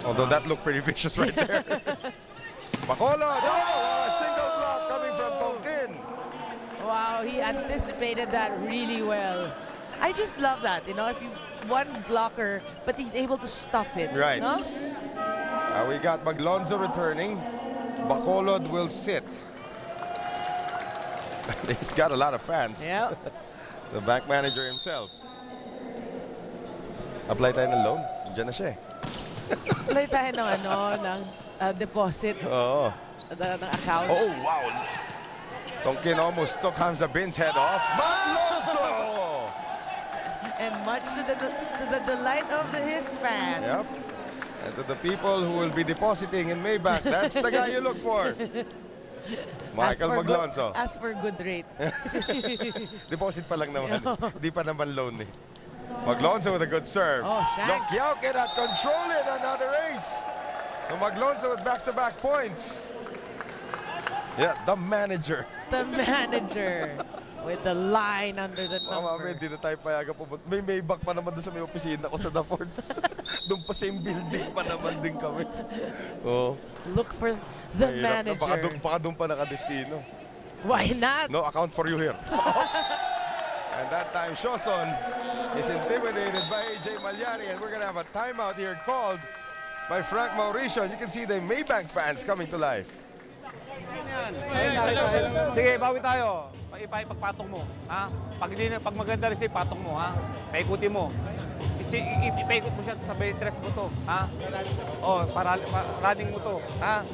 Although that looked pretty vicious right there. Bacolod, a single block coming from Tongkin. Wow, he anticipated that really well. I just love that, you know, if you one blocker, but he's able to stuff it. Right. No? We got Maglonzo returning. Bacolod will sit. He's got a lot of fans. Yeah. The bank manager himself. Apply tayo ng loan. Diyan na siya eh. Apply tayo ng ng deposit. Oo. Ng account. Oh, wow. Tongkin almost took Hamza Bin's head off. Maglonzo! And much to the delight of his fans. Yep. And to the people who will be depositing in Maybank, that's the guy you look for. Michael Maglonzo. As for good rate. Deposit pa lang naman. Hindi pa naman loan eh. Maglonzo with a good serve. Oh, shank. Lokyao cannot control it. Another ace. So Maglonzo with back-to-back points. Yeah, the manager. The manager with the line under the Mama, number. hindi na tayo payaga po. May Maybank pa naman doon sa may opisina ko sa Daford. Doon pa same building pa naman din kami. Oh. Look for the Mahirap na. manager. Baka doon pa nakadestino. Why not? No account for you here. And that time, Shoson is intimidated by AJ Malyari, and we're going to have a timeout here called by Frank Mauricio. You can see the Maybank fans coming to life. Sige, bawi tayo. Ipagpatong mo. Ha? Pag maganda receive, patong mo. Ha? Paikutin mo. Ipaikot mo siya sa bentres mo to. Ha? Oh, running mo to. Ha?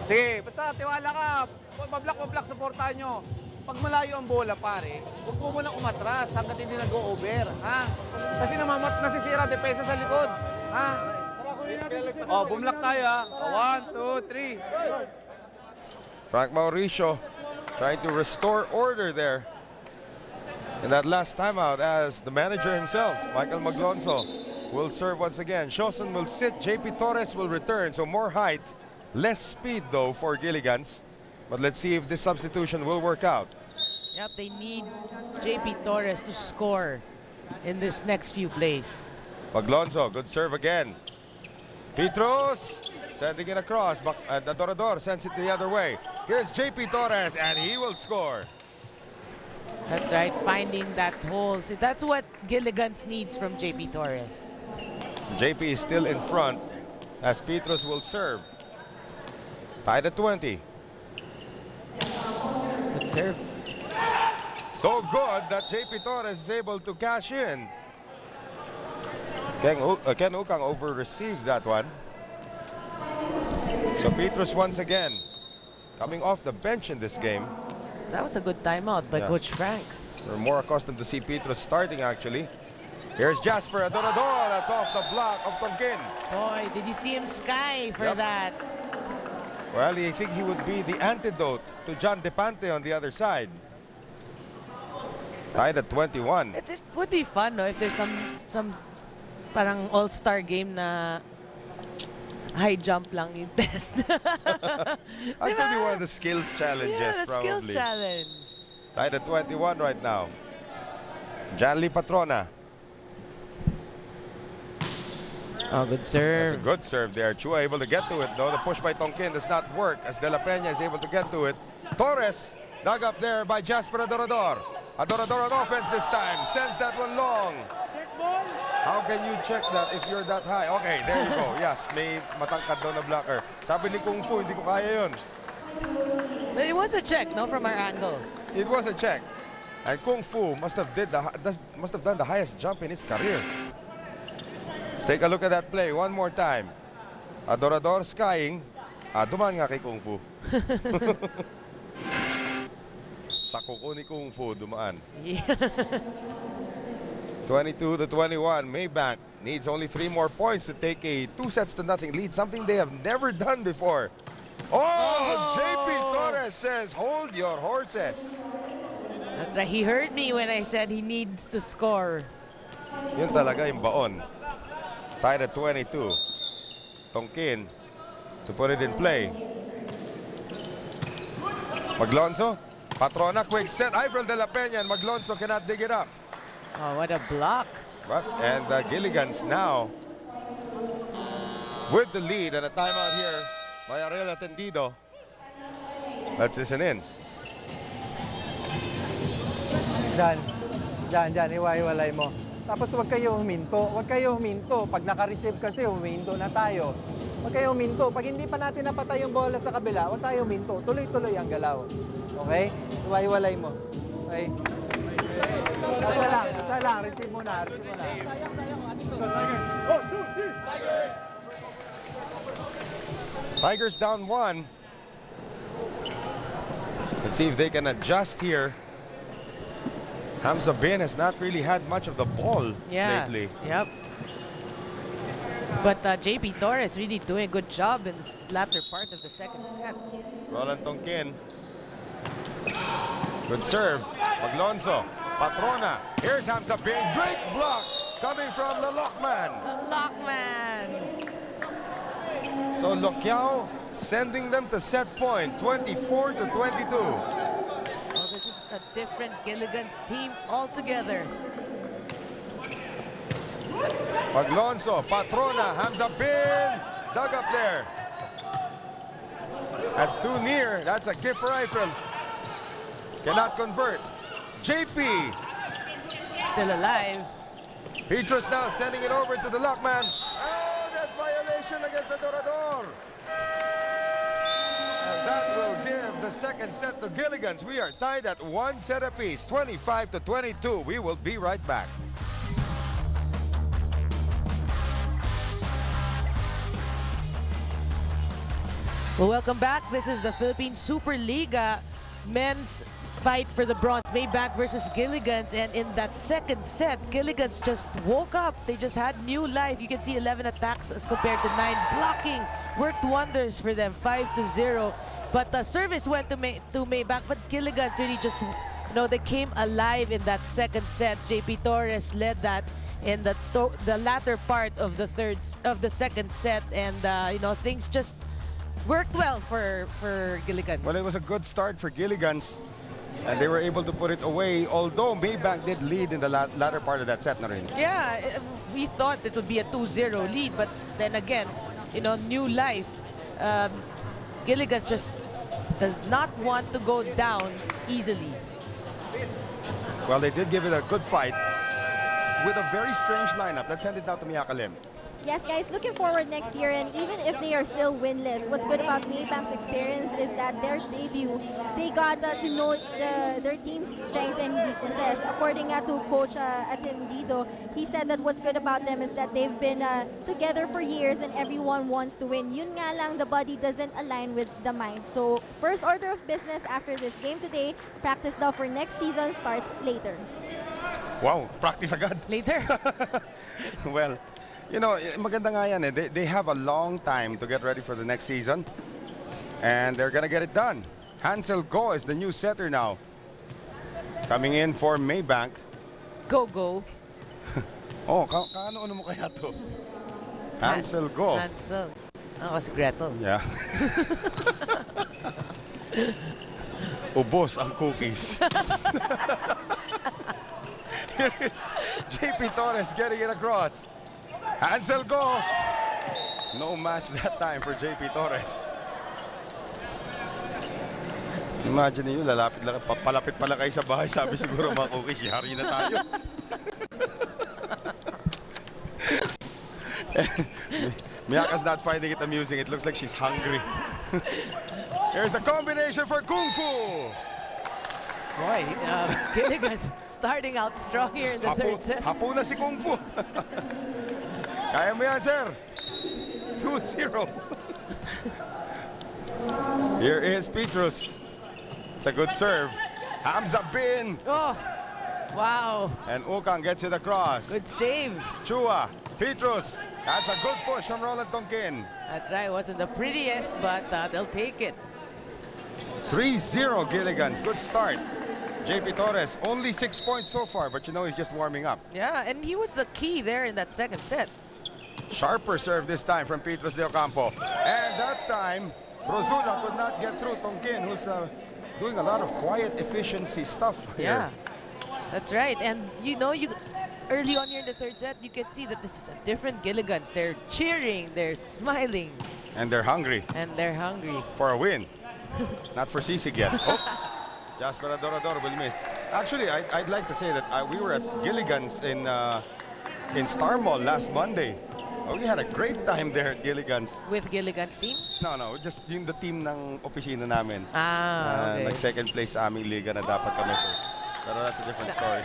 Sige, basta tiwala ka. Mablock, supportahan nyo. Pag malayo ang bola, pare, huwag mo muna umatras hanggat hindi nag-go-over. Ha? Kasi nasisira depensa sa likod. Ha? Oh, bumlock tayo. Ha? 1, 2, 3. Frank Mauricio trying to restore order there in that last timeout as the manager himself, Michael Maglonzo, will serve once again. Shoson will sit, JP Torres will return, so more height, less speed though for Giligans. But let's see if this substitution will work out. Yep, they need JP Torres to score in this next few plays. Maglonzo, good serve again. Petros sending it across. Adorador sends it the other way. Here's JP Torres, and he will score. That's right, finding that hole. See, that's what Gilligan's needs from JP Torres. JP is still in front as Petros will serve. Tied at 20. Good serve. So good that JP Torres is able to cash in. Ken Ukang over-received that one. So Petros once again coming off the bench in this game. That was a good timeout by Coach Frank. We're more accustomed to see Petros starting actually. Here's Jasper Adorador. That's off the block of Tonkin. Boy, did you see him sky for that? Well, I think he would be the antidote to John Depante on the other side. Tied at 21. It would be fun, no, if there's some parang all-star game na high jump lang yung test. I could be one of the skills challenges, yeah, the probably. skills challenge. Tied at 21 right now. Janly Patrona. Oh, good serve. That's a good serve there. Chua able to get to it, though. The push by Tonkin does not work as De La Peña is able to get to it. Torres dug up there by Jasper Adorador. Adorador on offense this time. Sends that one long. How can you check that if you're that high? Okay, there you go. Yes, may matangkad daw na blocker. Sabi ni Kung Fu, hindi ko kaya yun. But it was a check, no, from our angle. It was a check. And Kung Fu must have done the highest jump in his career. Let's take a look at that play one more time. Adorador skying. Dumaan nga kay Kung Fu. Sa kuko ni Kung Fu, dumaan. Yeah. 22 to 21. Maybank needs only 3 more points to take a 2-0 lead, something they have never done before. Oh! JP Torres says, hold your horses. That's right. He heard me when I said he needs to score. Yun talaga yung baon. Tied at 22. Tonkin to put it in play. Maglonzo. Patrona, quick set. Ifrel De La Peña, and Maglonzo cannot dig it up. Oh, what a block. And Gilligan's now with the lead, and a timeout here by Ariel Atendido. Let's listen in. Diyan, iwa-iwalay mo. Tapos huwag kayo huminto. Pag naka-receive kasi, huminto na tayo. Huwag kayo huminto. Pag hindi pa natin napatay yung bola sa kabila, huwag tayo huminto. Tuloy-tuloy ang galaw. Okay? Iwa-iwalay mo. Okay? Isa lang. Receive mo na. Tigers down 1. Let's see if they can adjust here. Hamza Bin has not really had much of the ball lately. Yep. But JP Torres really doing a good job in the latter part of the second set. Roland Tonkin. Good serve. Maglonzo. Patrona. Here's Hamza Bin. Great block coming from the Lockman. The Lockman. So Lokyao sending them to set point, 24 to 22. Well, this is a different Gilligan's team altogether. Paglonso, Patrona, Hamza Bin. Dug up there. That's too near. That's a gift rifle. Cannot convert. JP. Still alive. Petrus now sending it over to the Lockman. Oh, that violation against the Dorador. And that will give the second set to Gilligan's. We are tied at 1 set apiece, 25 to 22. We will be right back. Well, welcome back. This is the Philippine Superliga men's fight for the bronze. Maybank versus Gilligan's. And in that second set, Gilligan's just woke up. They just had new life. You can see 11 attacks as compared to 9. Blocking worked wonders for them, 5-0. But the service went to Maybank. But Gilligan's really just, they came alive in that second set. JP Torres led that in the latter part of the second set. And, things just worked well for Gilligan. Well, it was a good start for Gilligan's, and they were able to put it away, although Maybank did lead in the latter part of that set, Noreen. Yeah, we thought it would be a 2-0 lead, but then again, new life. Gilligan just does not want to go down easily. Well, they did give it a good fight with a very strange lineup. Let's send it now to Miyakalim. Yes, guys, looking forward next year, and even if they are still winless, what's good about Maybank's experience is that their debut, they got to know their team's strengths and weaknesses. According to Coach Atendido, he said that what's good about them is that they've been together for years and everyone wants to win. Yun nga lang, the body doesn't align with the mind. So, first order of business after this game today, practice now for next season starts later. Wow, practice agad. Later. Well, maganda nga yan eh. They have a long time to get ready for the next season. And they're gonna get it done. Hansel Go is the new setter now. Coming in for Maybank. Go. Oh, kaano mo kaya to? Hansel Go. Hansel. Oh, secreto. Yeah. Ubos ang cookies. Here is JP Torres getting it across. Hansel Go. No match that time for JP Torres. Imagine niyo, palapit pala kayo sa bahay. Sabi siguro mga cookies, yari na tayo. Miyaka's not finding it amusing. It looks like she's hungry. Here's the combination for Kung Fu. Boy, Gilligan starting out strong here in the third set. Hapo na si Kung Fu. Kaya mo yan, sir. 2-0. Here is Petrus. It's a good serve. Hamza Bin. Oh, wow. And Ukang gets it across. Good save. Chua. Petrus. That's a good push from Roland Tonkin. That's right. It wasn't the prettiest, but they'll take it. 3-0 Gilligan's. Good start. JP Torres, only 6 points so far, but he's just warming up. Yeah, and he was the key there in that second set. Sharper serve this time from Petrus de Ocampo. And that time, Rosula could not get through Tonkin, who's doing a lot of quiet efficiency stuff here. Yeah, that's right. And early on here in the third set, you can see that this is a different Gilligan's. They're cheering, they're smiling. And they're hungry. For a win. Not for Sisig yet. Oops. Jasper Adorador will miss. Actually, I'd like to say that we were at Gilligan's in Star Mall last Monday. We had a great time there at Gilligan's. With Gilligan's team? No, just the team ng opisina namin. Okay. Nag-second place sa aming liga na dapat kami first. Pero that's a different story.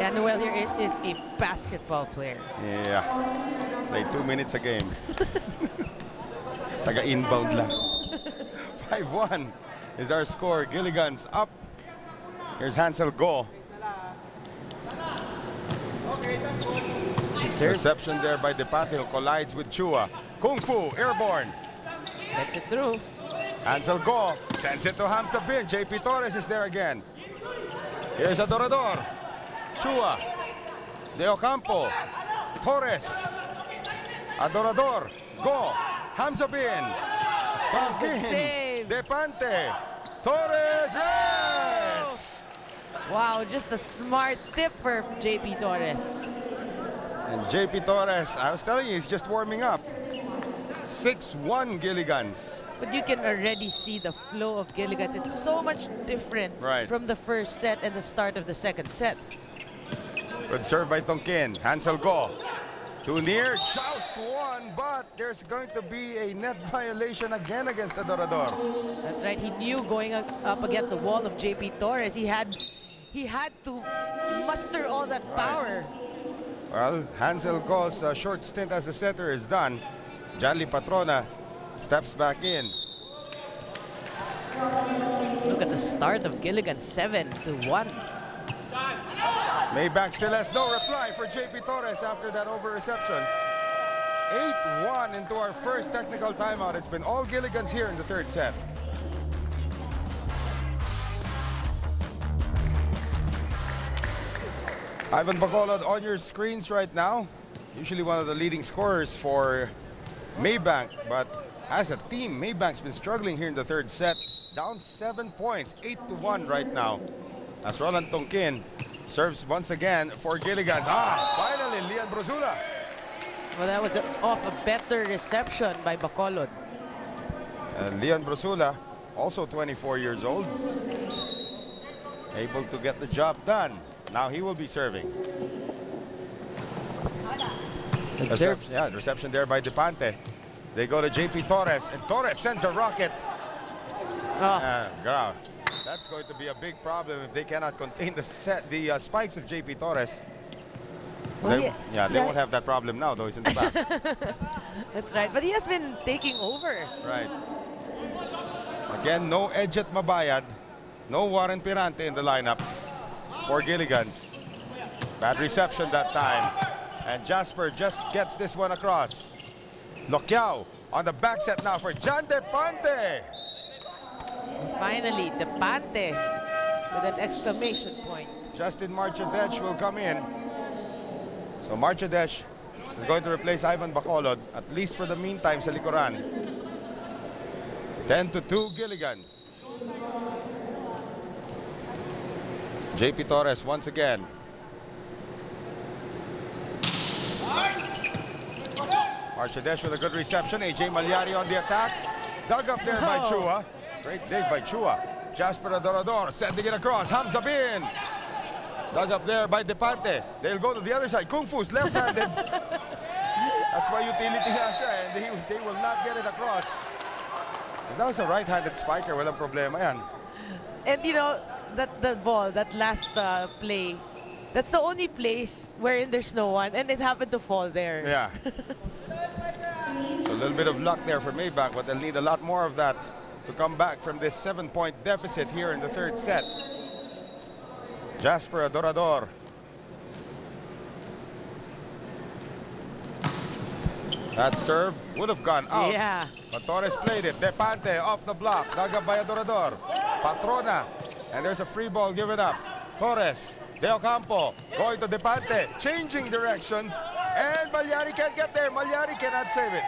Yeah, Noel here is a basketball player. Yeah. Played 2 minutes a game. Taga-inbound lang. 5-1 is our score. Gilligan's up. Here's Hansel Go. Reception there by Depate, who collides with Chua. Kung Fu, airborne. Gets it through. Hansel Go sends it to Hamza Bin. JP Torres is there again. Here's Adorador. Chua. De Ocampo. Torres. Adorador. Go. Hamza Bin. Good save. Depante. Torres. Yes! Wow, just a smart tip for JP Torres. And JP Torres, I was telling you, he's just warming up. 6-1 Giligans. But you can already see the flow of Giligan. It's so much different from the first set and the start of the second set. Good serve by Tonkin. Hansel Go. Too near. Joust one, but there's going to be a net violation again against Adorador. That's right. He knew going up against the wall of JP Torres, he had to muster all that power. Well, Hansel Go's short stint as the setter is done. Janly Patrona steps back in. Look at the start of Giligan, 7-1. Maybank still has no reply for JP Torres after that over-reception. 8-1 into our first technical timeout. It's been all Giligans here in the third set. Ivan Bacolod on your screens right now. Usually one of the leading scorers for Maybank, but as a team, Maybank's been struggling here in the third set. Down 7 points, 8-1 right now. As Roland Tonkin serves once again for Giligans. Finally, Leon Brozula. Well, that was off a better reception by Bacolod. And Leon Brozula, also 24 years old, able to get the job done. Now he will be serving. Reception there by Depante. They go to JP Torres, and Torres sends a rocket. That's going to be a big problem if they cannot contain the spikes of JP Torres. Well, they won't have that problem now, though. He's in the back. That's right, but he has been taking over. Right. Again, no Edget Mabayad, no Warren Pirante in the lineup for Giligans. Bad reception that time. And Jasper just gets this one across. Lokyao on the back set now for Jan Depante. Finally, Depante with an exclamation point. Justin Marchadech will come in. So Marchadech is going to replace Ivan Bacolod, at least for the meantime, sa likuran. 10-2 Giligans. JP Torres once again. Marchadech with a good reception. AJ Malyari on the attack. Dug up there by Chua. Great dig by Chua. Jasper Adorador sending it across. Hamza Bin. Dug up there by Depante. They'll go to the other side. Kung Fu's left-handed. That's why utility nga siya, and they will not get it across. If that was a right-handed spiker, walang problema yan. And you know, that ball, that last play, that's the only place wherein there's no one, and it happened to fall there. Yeah. So a little bit of luck there for Maybank, but they'll need a lot more of that to come back from this 7-point deficit here in the third set. Jasper Adorador. That serve would have gone out. Yeah. But Torres played it. Depante off the block. Dug up by Adorador. Patrona. And there's a free ball given up. Torres. De Ocampo going to Depante. Changing directions. And Malyari can't get there. Malyari cannot save it.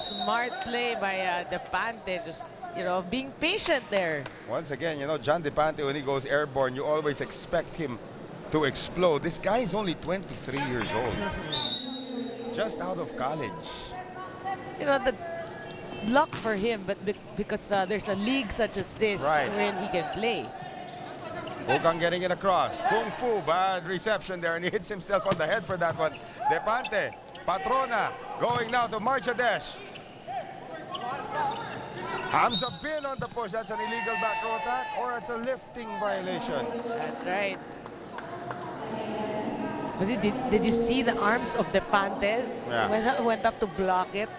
Smart play by Depante. Just, you know, being patient there. Once again, you know, John Depante, when he goes airborne, you always expect him to explode. This guy is only 23 years old. Just out of college. You know, the luck for him, but because there's a league such as this wherein he can play. Bukang getting it across. Kung Fu, bad reception there, and he hits himself on the head for that one. Depante, Patrona, going now to Marchadech. Hamza Bin on the push. That's an illegal back row attack, or it's a lifting violation. That's right. But did you see the arms of Depante when he went up to block it?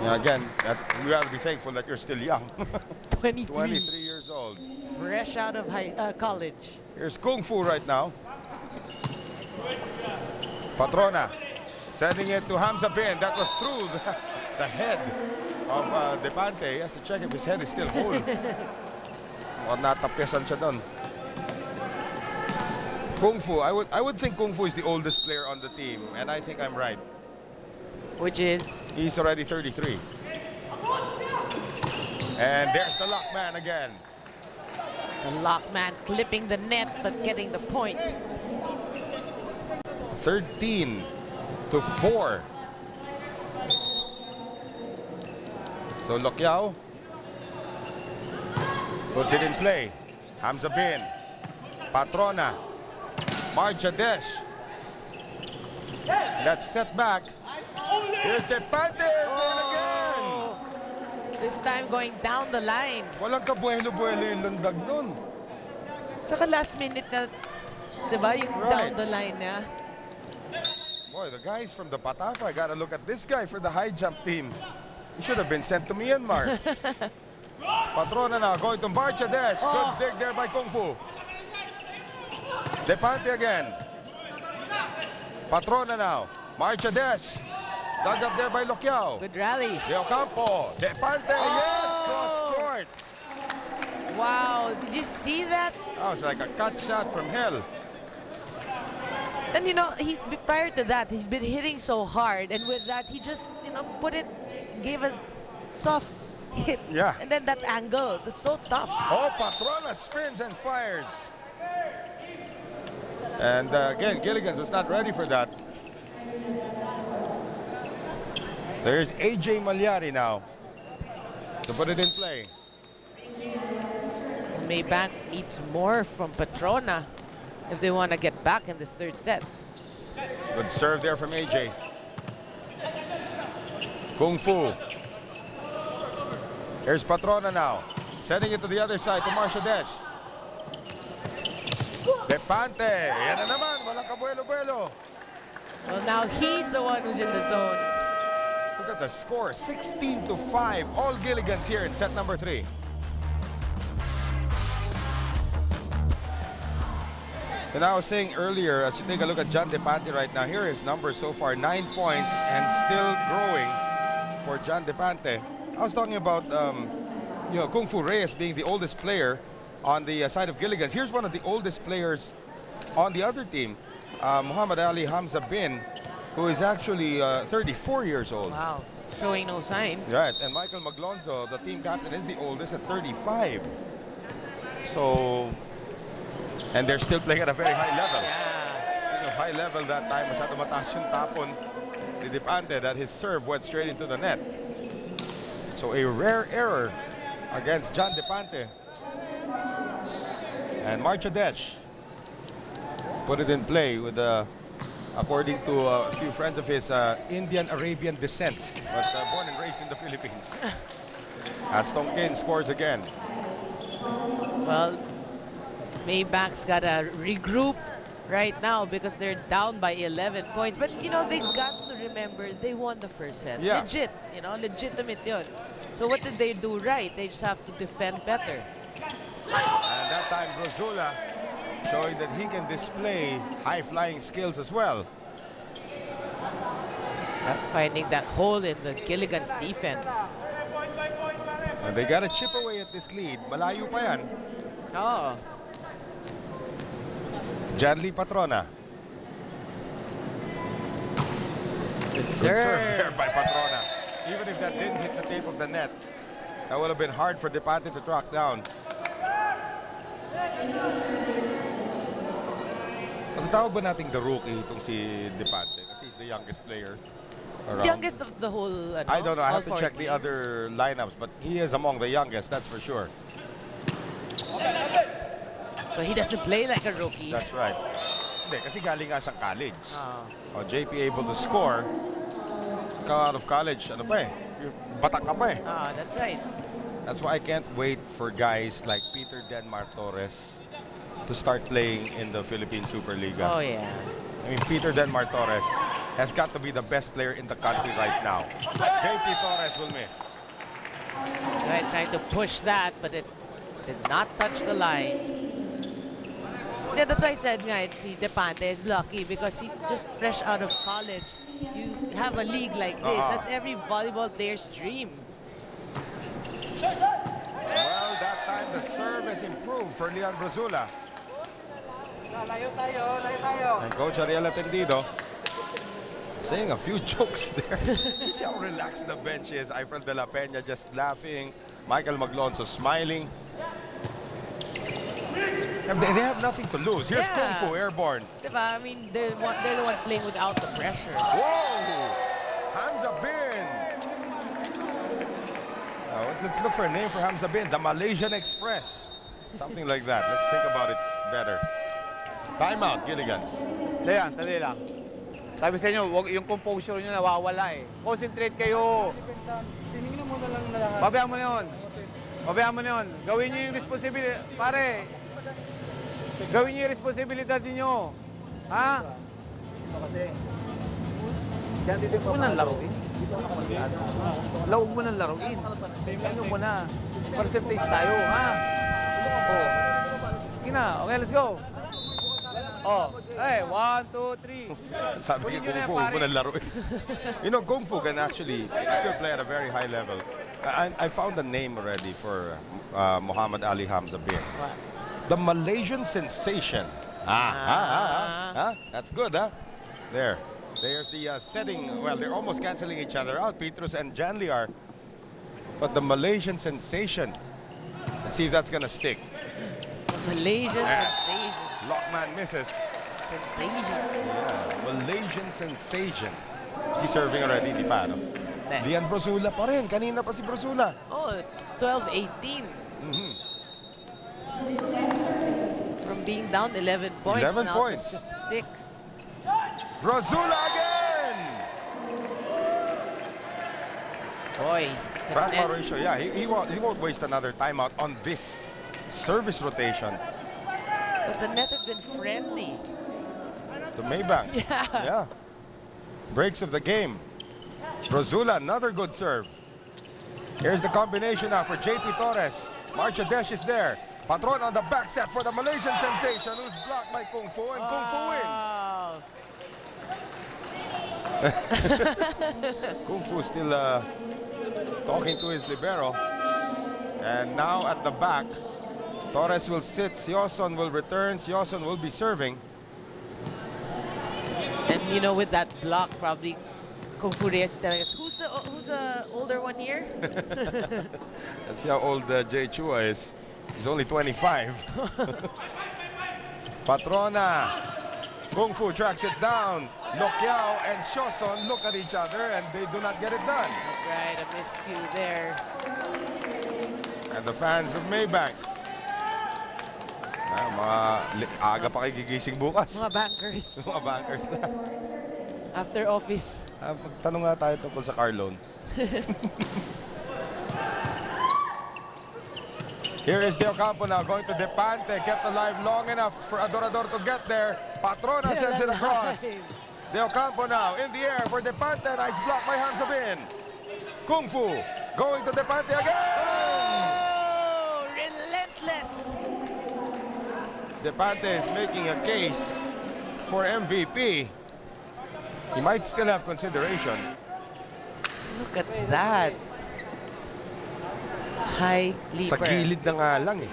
Yeah, again, you have to be thankful that you're still young. 23 years old. Fresh out of college. Here's Kung Fu right now. Patrona sending it to Hamza Bin. That was through the head of Depante. He has to check if his head is still whole. O natapyasan siya doon. Kung Fu, I would think Kung Fu is the oldest player on the team, and I think I'm right. Which is? He's already 33. And there's the lock man again. The lockman clipping the net but getting the point. 13-4. So Lokyao puts it in play. Hamza Bin, Patrona, Marcha Desh. That's set back. Here's the Pante again. This time going down the line. Walang kabuelo-buelo yung lundag nun. Tsaka last minute na, diba, yung Right. down the line niya. Boy, the guys from the Patafa gotta look at this guy for the high jump team. He should have been sent to Myanmar. Patrona now going to Marcha Desh. Good dig there by Kung Fu. Depante again. Patrona now. Marcha Desh. Dug up there by Lokyao. Good rally. De Ocampo. Depante. Yes, cross court. Wow, did you see that? Oh, it's like a cut shot from hell. And you know, prior to that, he's been hitting so hard, and with that, he just, you know, gave a soft hit. Yeah. And then that angle, it's so tough. Oh, Patrona spins and fires. And again, Gilligan was not ready for that. There's AJ Malyari now to put it in play. Maybank needs more from Patrona if they want to get back in this third set. Good serve there from AJ. Kung Fu. Here's Patrona now. Sending it to the other side to Marcia Desh. Depante. Yan na naman. Walang kabuelo-buelo. Well, now he's the one who's in the zone. Look at the score. 16-5. All Gilligans here in set number 3. And I was saying earlier, as you take a look at John Depante right now, here his numbers so far, 9 points and still growing for John Depante. I was talking about, you know, Kung Fu Reyes being the oldest player on the side of Gilligan's. Here's one of the oldest players on the other team, Muhammad Ali Hamza Bin, who is actually 34 years old. Wow, showing no sign. Right, and Michael Maglonzo, the team captain, is the oldest at 35. So, and they're still playing at a very high level. Yeah. Speaking of high level, that time masyado mataas yung tapon ni Depante that his serve went straight into the net. So a rare error against John Depante. And Marcha Desh put it in play with, according to a few friends of his, Indian-Arabian descent, but born and raised in the Philippines. As Tongkin scores again. Well, Maybank's got to regroup right now because they're down by 11 points. But, you know, they got to remember they won the first set. Yeah. Legit, you know, legitimate yun. So what did they do right? They just have to defend better. And that time, Brozula showing that he can display high-flying skills as well. Finding that hole in the Gilligan's defense. And they got to chip away at this lead. Malayo pa yan. Oh. Janly Patrona. Good Good serve. serve there by Patrona. Even if that didn't hit the tape of the net, that would have been hard for Depante to track down. Patatawag ba nating the rookie itong si Depante? Kasi he's the youngest player around. Youngest of the whole, I don't know. I all have to four check the teams. other lineups, but he is among the youngest, that's for sure. But he doesn't play like a rookie. That's right. Hindi, kasi galing nga siyang college. Oh. Oh, JP able to score. Come out of college, ano pa eh? Batak ka pa eh. Oh, that's right. That's why I can't wait for guys like Peter Denmark Torres to start playing in the Philippine Superliga. Oh, yeah. I mean, Peter Denmark Torres has got to be the best player in the country right now. JP Torres will miss. Right, trying to push that, but it did not touch the line. Yeah, that's why I said nga, si Depante is lucky because he just fresh out of college. You have a league like this. That's every volleyball player's dream. Well, that time the the serve has improved for Lian Brazula. Layo tayo. And Coach Ariel Atendido saying a few jokes there. You see how relaxed the bench is. Eifel de la Peña just laughing. Michael Maglonso smiling. They have nothing to lose. Here's Kung Fu airborne. Diba? I mean, they're the one playing without the pressure. Whoa! Hamza Bin. Let's look for a name for Hamza Bin. The Malaysian Express. Something like that. Let's think about it better. Timeout, Gilligans. Dali lang. Sabi sa inyo, yung composure nyo nawawala eh. Concentrate kayo. Tinignan mo na lang na lahat. Babayaan mo na yun. Gawin nyo yung responsibility. Pare, gawin nyo yung responsibilidad niyo. Ha? Ito kasi. Yan dito Huwag mo nang laruin. Lawag mo nang laruin. Ano mo na. Percentage tayo, ha? Oh. Sige na. Okay, let's go. Oh, hey, 1, 2, 3. Sabi ni Kung Fu, huwag mo na laruin. You know, Kung Fu can actually still play at a very high level. I found a name already for Muhammad Ali Hamza Bin. What? The Malaysian Sensation. That's good, huh? There's the setting. Well, they're almost canceling each other out. Petrus and Janley are. But the Malaysian Sensation. Let's see if that's going to stick. Malaysian sensation. Lockman misses. Sensation. Yeah, Malaysian Sensation. She's serving already, di ba? No? Lian Brazula pa rin. Kanina pa si Brazula. Oh, it's 12-18. From being down 11 points. 11 now points. It's just 6. Brazula again! Boy. Frank Mauricio, yeah, he won't waste another timeout on this service rotation. But the net has been friendly. To Maybank. Yeah. Breaks of the game. Brazula, another good serve. Here's the combination now for JP Torres. Marchadesh is there. Patron on the back set for the Malaysian sensation, who's blocked by Kung Fu, and Kung Fu wins. Kung Fu still talking to his libero. And now at the back, Torres will sit, Sioson will return, Sioson will be serving. And you know, with that block, probably Kung Fu Reyes is telling us, who's the older one here? Let's see how old Jay Chua is. He's only 25. Patrona. Kung Fu tracks it down. Nokyao and Sioson look at each other and they do not get it done. Right, a miscue there. And the fans of Maybank. Aga pa kayo gigising bukas. Mga bankers. Mga bankers na. After office. Magtanong nga tayo tungkol sa car loan. Here is De Ocampo now going to Depante. Kept alive long enough for Adorador to get there. Patrona sends it across. De Ocampo now in the air for Depante. Nice block by Hamza Bin. Kung Fu going to Depante again. Oh, relentless. Depante is making a case for MVP. He might still have consideration. Look at that. High leaper. Sa gilid na nga lang eh.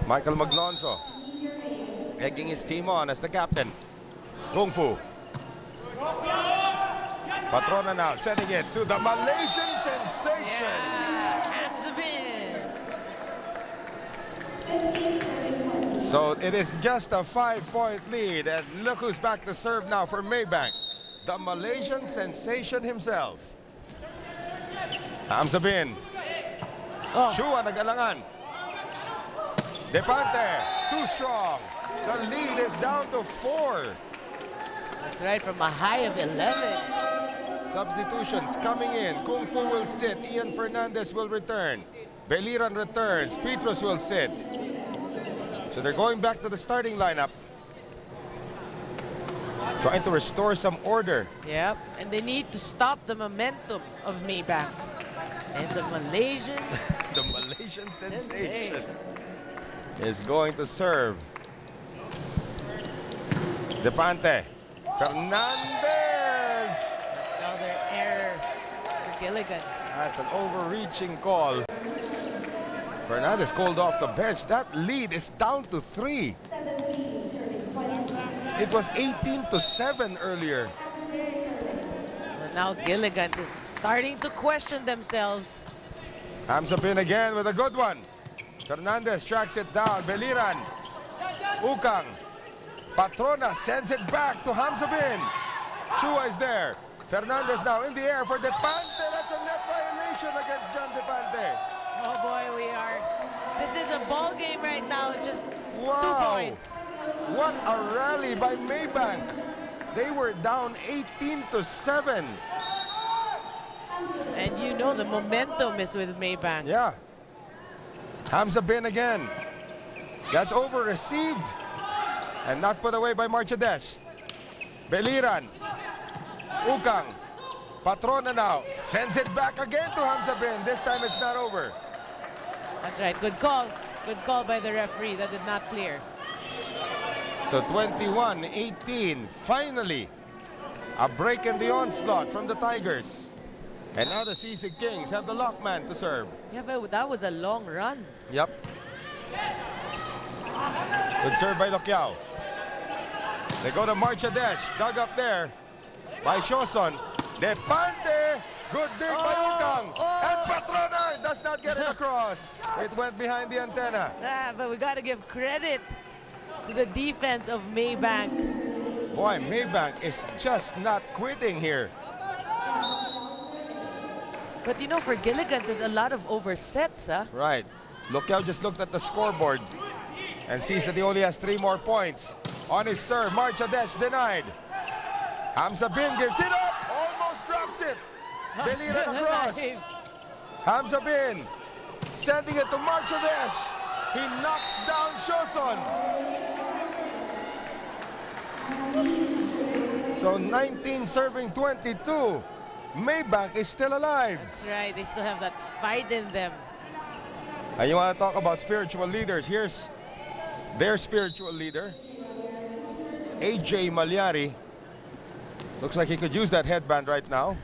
Michael Maglonso egging his team on as the captain. Kung Fu. Patrona now sending it to the Malaysian sensation. Yeah, Hamza Bin. So it is just a 5-point lead, and look who's back to serve now for Maybank. The Malaysian sensation himself. Hamza Bin. Shua nag-alangan. Depante, too strong. The lead is down to 4. That's right, from a high of 11. Substitutions coming in. Kung Fu will sit. Ian Fernandez will return. Beliran returns. Petrus will sit. So they're going back to the starting lineup. Trying to restore some order. Yep, and they need to stop the momentum of Maybank. And the Malaysian... The Malaysian sensation is going to serve. Depante. Fernandez. Another error for Giligan. That's an overreaching call. Fernandez called off the bench. That lead is down to 3. It was 18-7 earlier. And now Giligan is starting to question themselves. Hamza Bin again with a good one. Fernandez tracks it down. Beliran. Ukang. Patrona sends it back to Hamza Bin. Chua is there. Fernandez now in the air for Depante. That's a net violation against John Depante. Oh boy, this is a ball game right now. Just 2 Wow. points. What a rally by Maybank. They were down 18-7. And you know the momentum is with Maybank. Yeah. Hamza Bin again. That's over received and not put away by Marchadesh. Beliran. Ukang. Patrona now. Sends it back again to Hamza Bin. This time it's not over. That's right. Good call. Good call by the referee. That did not clear. So 21-18. Finally, a break in the onslaught from the Tigers. And now the Sisig Kings have the lockman to serve. Yeah, but that was a long run. Yep. Good serve by Lokyao. They go to Marchadesh. Dug up there by Shoson. Depante. Good dig by Ukang. And Patrona does not get it across. It went behind the antenna. But we got to give credit to the defense of Maybank. Boy, Maybank is just not quitting here. But you know, for Gilligan, there's a lot of oversets, huh? Right. Lokyao just looked at the scoreboard and sees that he only has 3 more points. On his serve, Marchadesh denied. Hamza Bin gives it up. Almost drops it. Beliran across. Hamza Bin sending it to Marchadesh. He knocks down Shoson. So 19 serving 22. Maybank is still alive. That's right. They still have that fight in them. And you want to talk about spiritual leaders. Here's their spiritual leader, AJ Malyari. Looks like he could use that headband right now.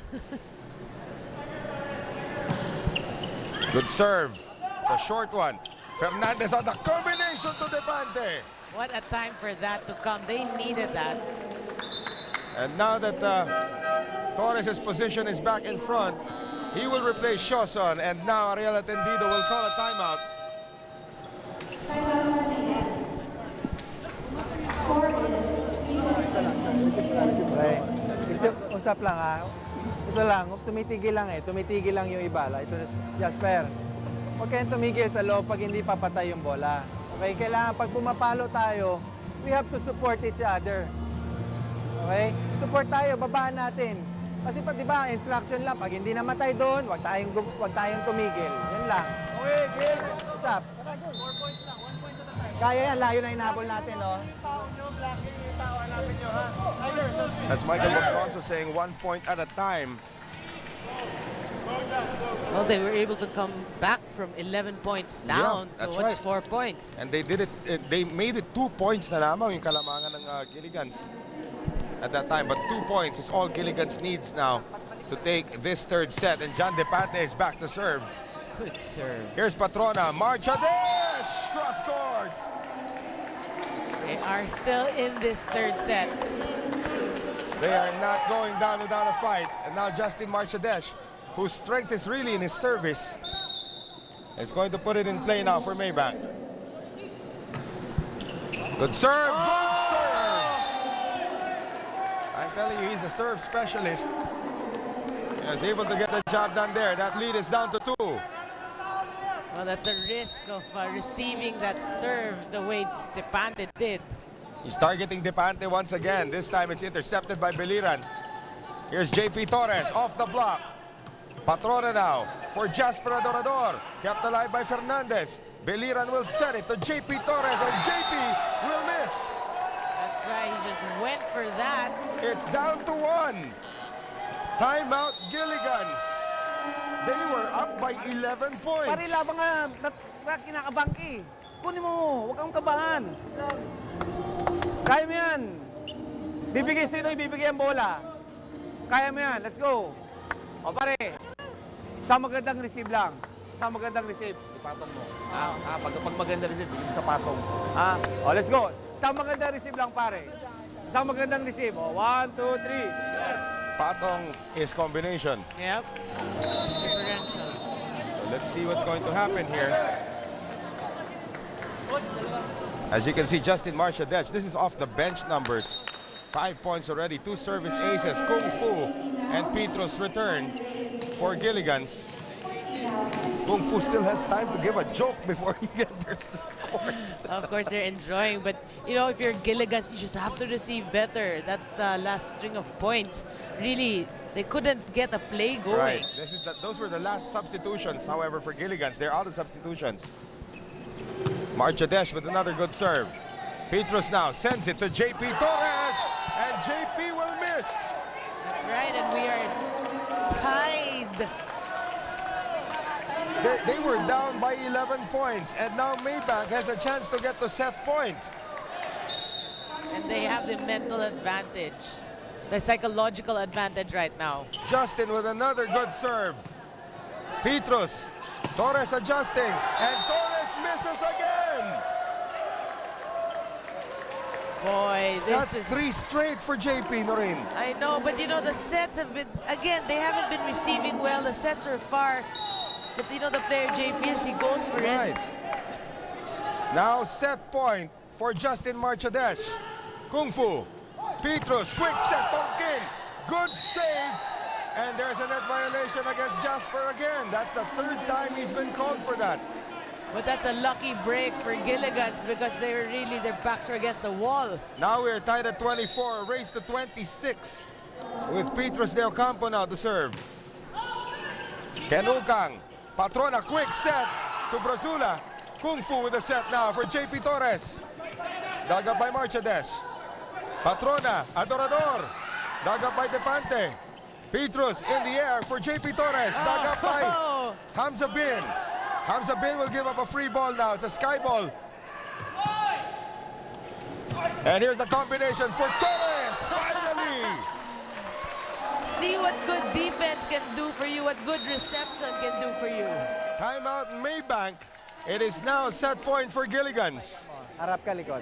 Good serve. It's a short one. Fernandez on the combination to Depante. What a time for that to come. They needed that. And now that Torres' position is back in front, he will replace Shoson. And now Ariel Atendido will call a timeout. Usap lang ha. Ito lang, tumitigil lang eh. Tumitigil lang yung Ibala. Ito, Jasper. Huwag kayong tumigil sa loob pag hindi papatay yung bola. Okay? Kailangan pag pumapalo tayo, we have to support each other. Okay? Support tayo, babaan natin. Kasi pag di ba, instruction lang, pag hindi namatay doon, huwag tayong tumigil. Yan lang. Okay, game. Usap. 4 points lang, 1 point at a time. Kaya yan, layo na hinabol natin, no? That's Michael Monfonso saying 1 point at a time. Well, they were able to come back from 11 points down. Yeah, that's so what's right. 4 points? And they did it, they made it 2 points na lamang yung kalamangan ng Giligans at that time. But 2 points is all Giligans needs now to take this third set. And John Depante is back to serve. Good serve. Here's Patrona. Marchadesh! Cross court! They are still in this third set. They are not going down without a fight. And now Justin Marchadesh, whose strength is really in his service, is going to put it in play now for Maybank. Good serve! Good serve! I'm telling you, he's the serve specialist. He was able to get the job done there. That lead is down to 2. Well, that's the risk of receiving that serve the way Depante did. He's targeting Depante once again. This time it's intercepted by Beliran. Here's JP Torres off the block. Patrona now for Jasper Adorador. Kept alive by Fernandez. Beliran will set it to JP Torres, and JP will miss. That's right, he just went for that. It's down to 1. Timeout Gilligans. They were up by 11 points. Pare, labang nga, kinakabangki. Kunin mo, huwag kang kabahan. Kaya mo yan. Bibigay sino ibibigay ang bola. Kaya mo yan, let's go. O pare, sa magandang receive lang. Sa magandang receive. ipatong mo. Pag maganda receive, bigyan mo sa patong. Oh, let's go. Isang magandang receive lang, pare. Isang magandang receive. Oh, 1, 2, 3. Yes. Patong is combination. Yep. Differential. Let's see what's going to happen here. As you can see, Justin Marchadech, this is off the bench numbers. 5 points already, 2 service aces. Kung Fu and Petros return for Gilligan's. Kung Fu still has time to give a joke before he enters the court. Of course, they're enjoying, but you know, if you're Gilligan's, you just have to receive better. That last string of points, really, they couldn't get a play going. Right. Those were the last substitutions, however, for Gilligan's. They're out of substitutions. Marchadech with another good serve. Petros now sends it to JP Torres, and JP will miss. That's right, and we are tied. They were down by 11 points, and now Maybank has a chance to get the set point. And they have the mental advantage, the psychological advantage right now. Justin with another good serve. Petros, Torres adjusting, and Torres misses again. Boy, That's this is 3 straight for JP, Noreen. I know, but you know, the sets have been, again, they haven't been receiving well. The sets are far. But you know, the player JP, he goes for Right. it. Now set point for Justin Marchadech. Kung Fu. Petros, quick set, Tonkin. Good save. And there's a net violation against Jasper again. That's the 3rd time he's been called for that. But that's a lucky break for Gilligan's because they were really, their backs are against the wall. Now we're tied at 24, a race to 26. With Petros de Ocampo now to serve. Kenukang. Patrona, quick set to Brazula. Kung Fu with the set now for JP Torres. Dug up by Marchadech. Patrona, Adorador. Dug up by Depante. Petros in the air for JP Torres. Dug up by Hamza Bin. Hamza Bin will give up a free ball now. It's a sky ball. And here's the combination for Torres. Finally. See what good defense can do for you, what good reception can do for you. Timeout Maybank. It is now set point for Gilligan's. Harap ka, likod.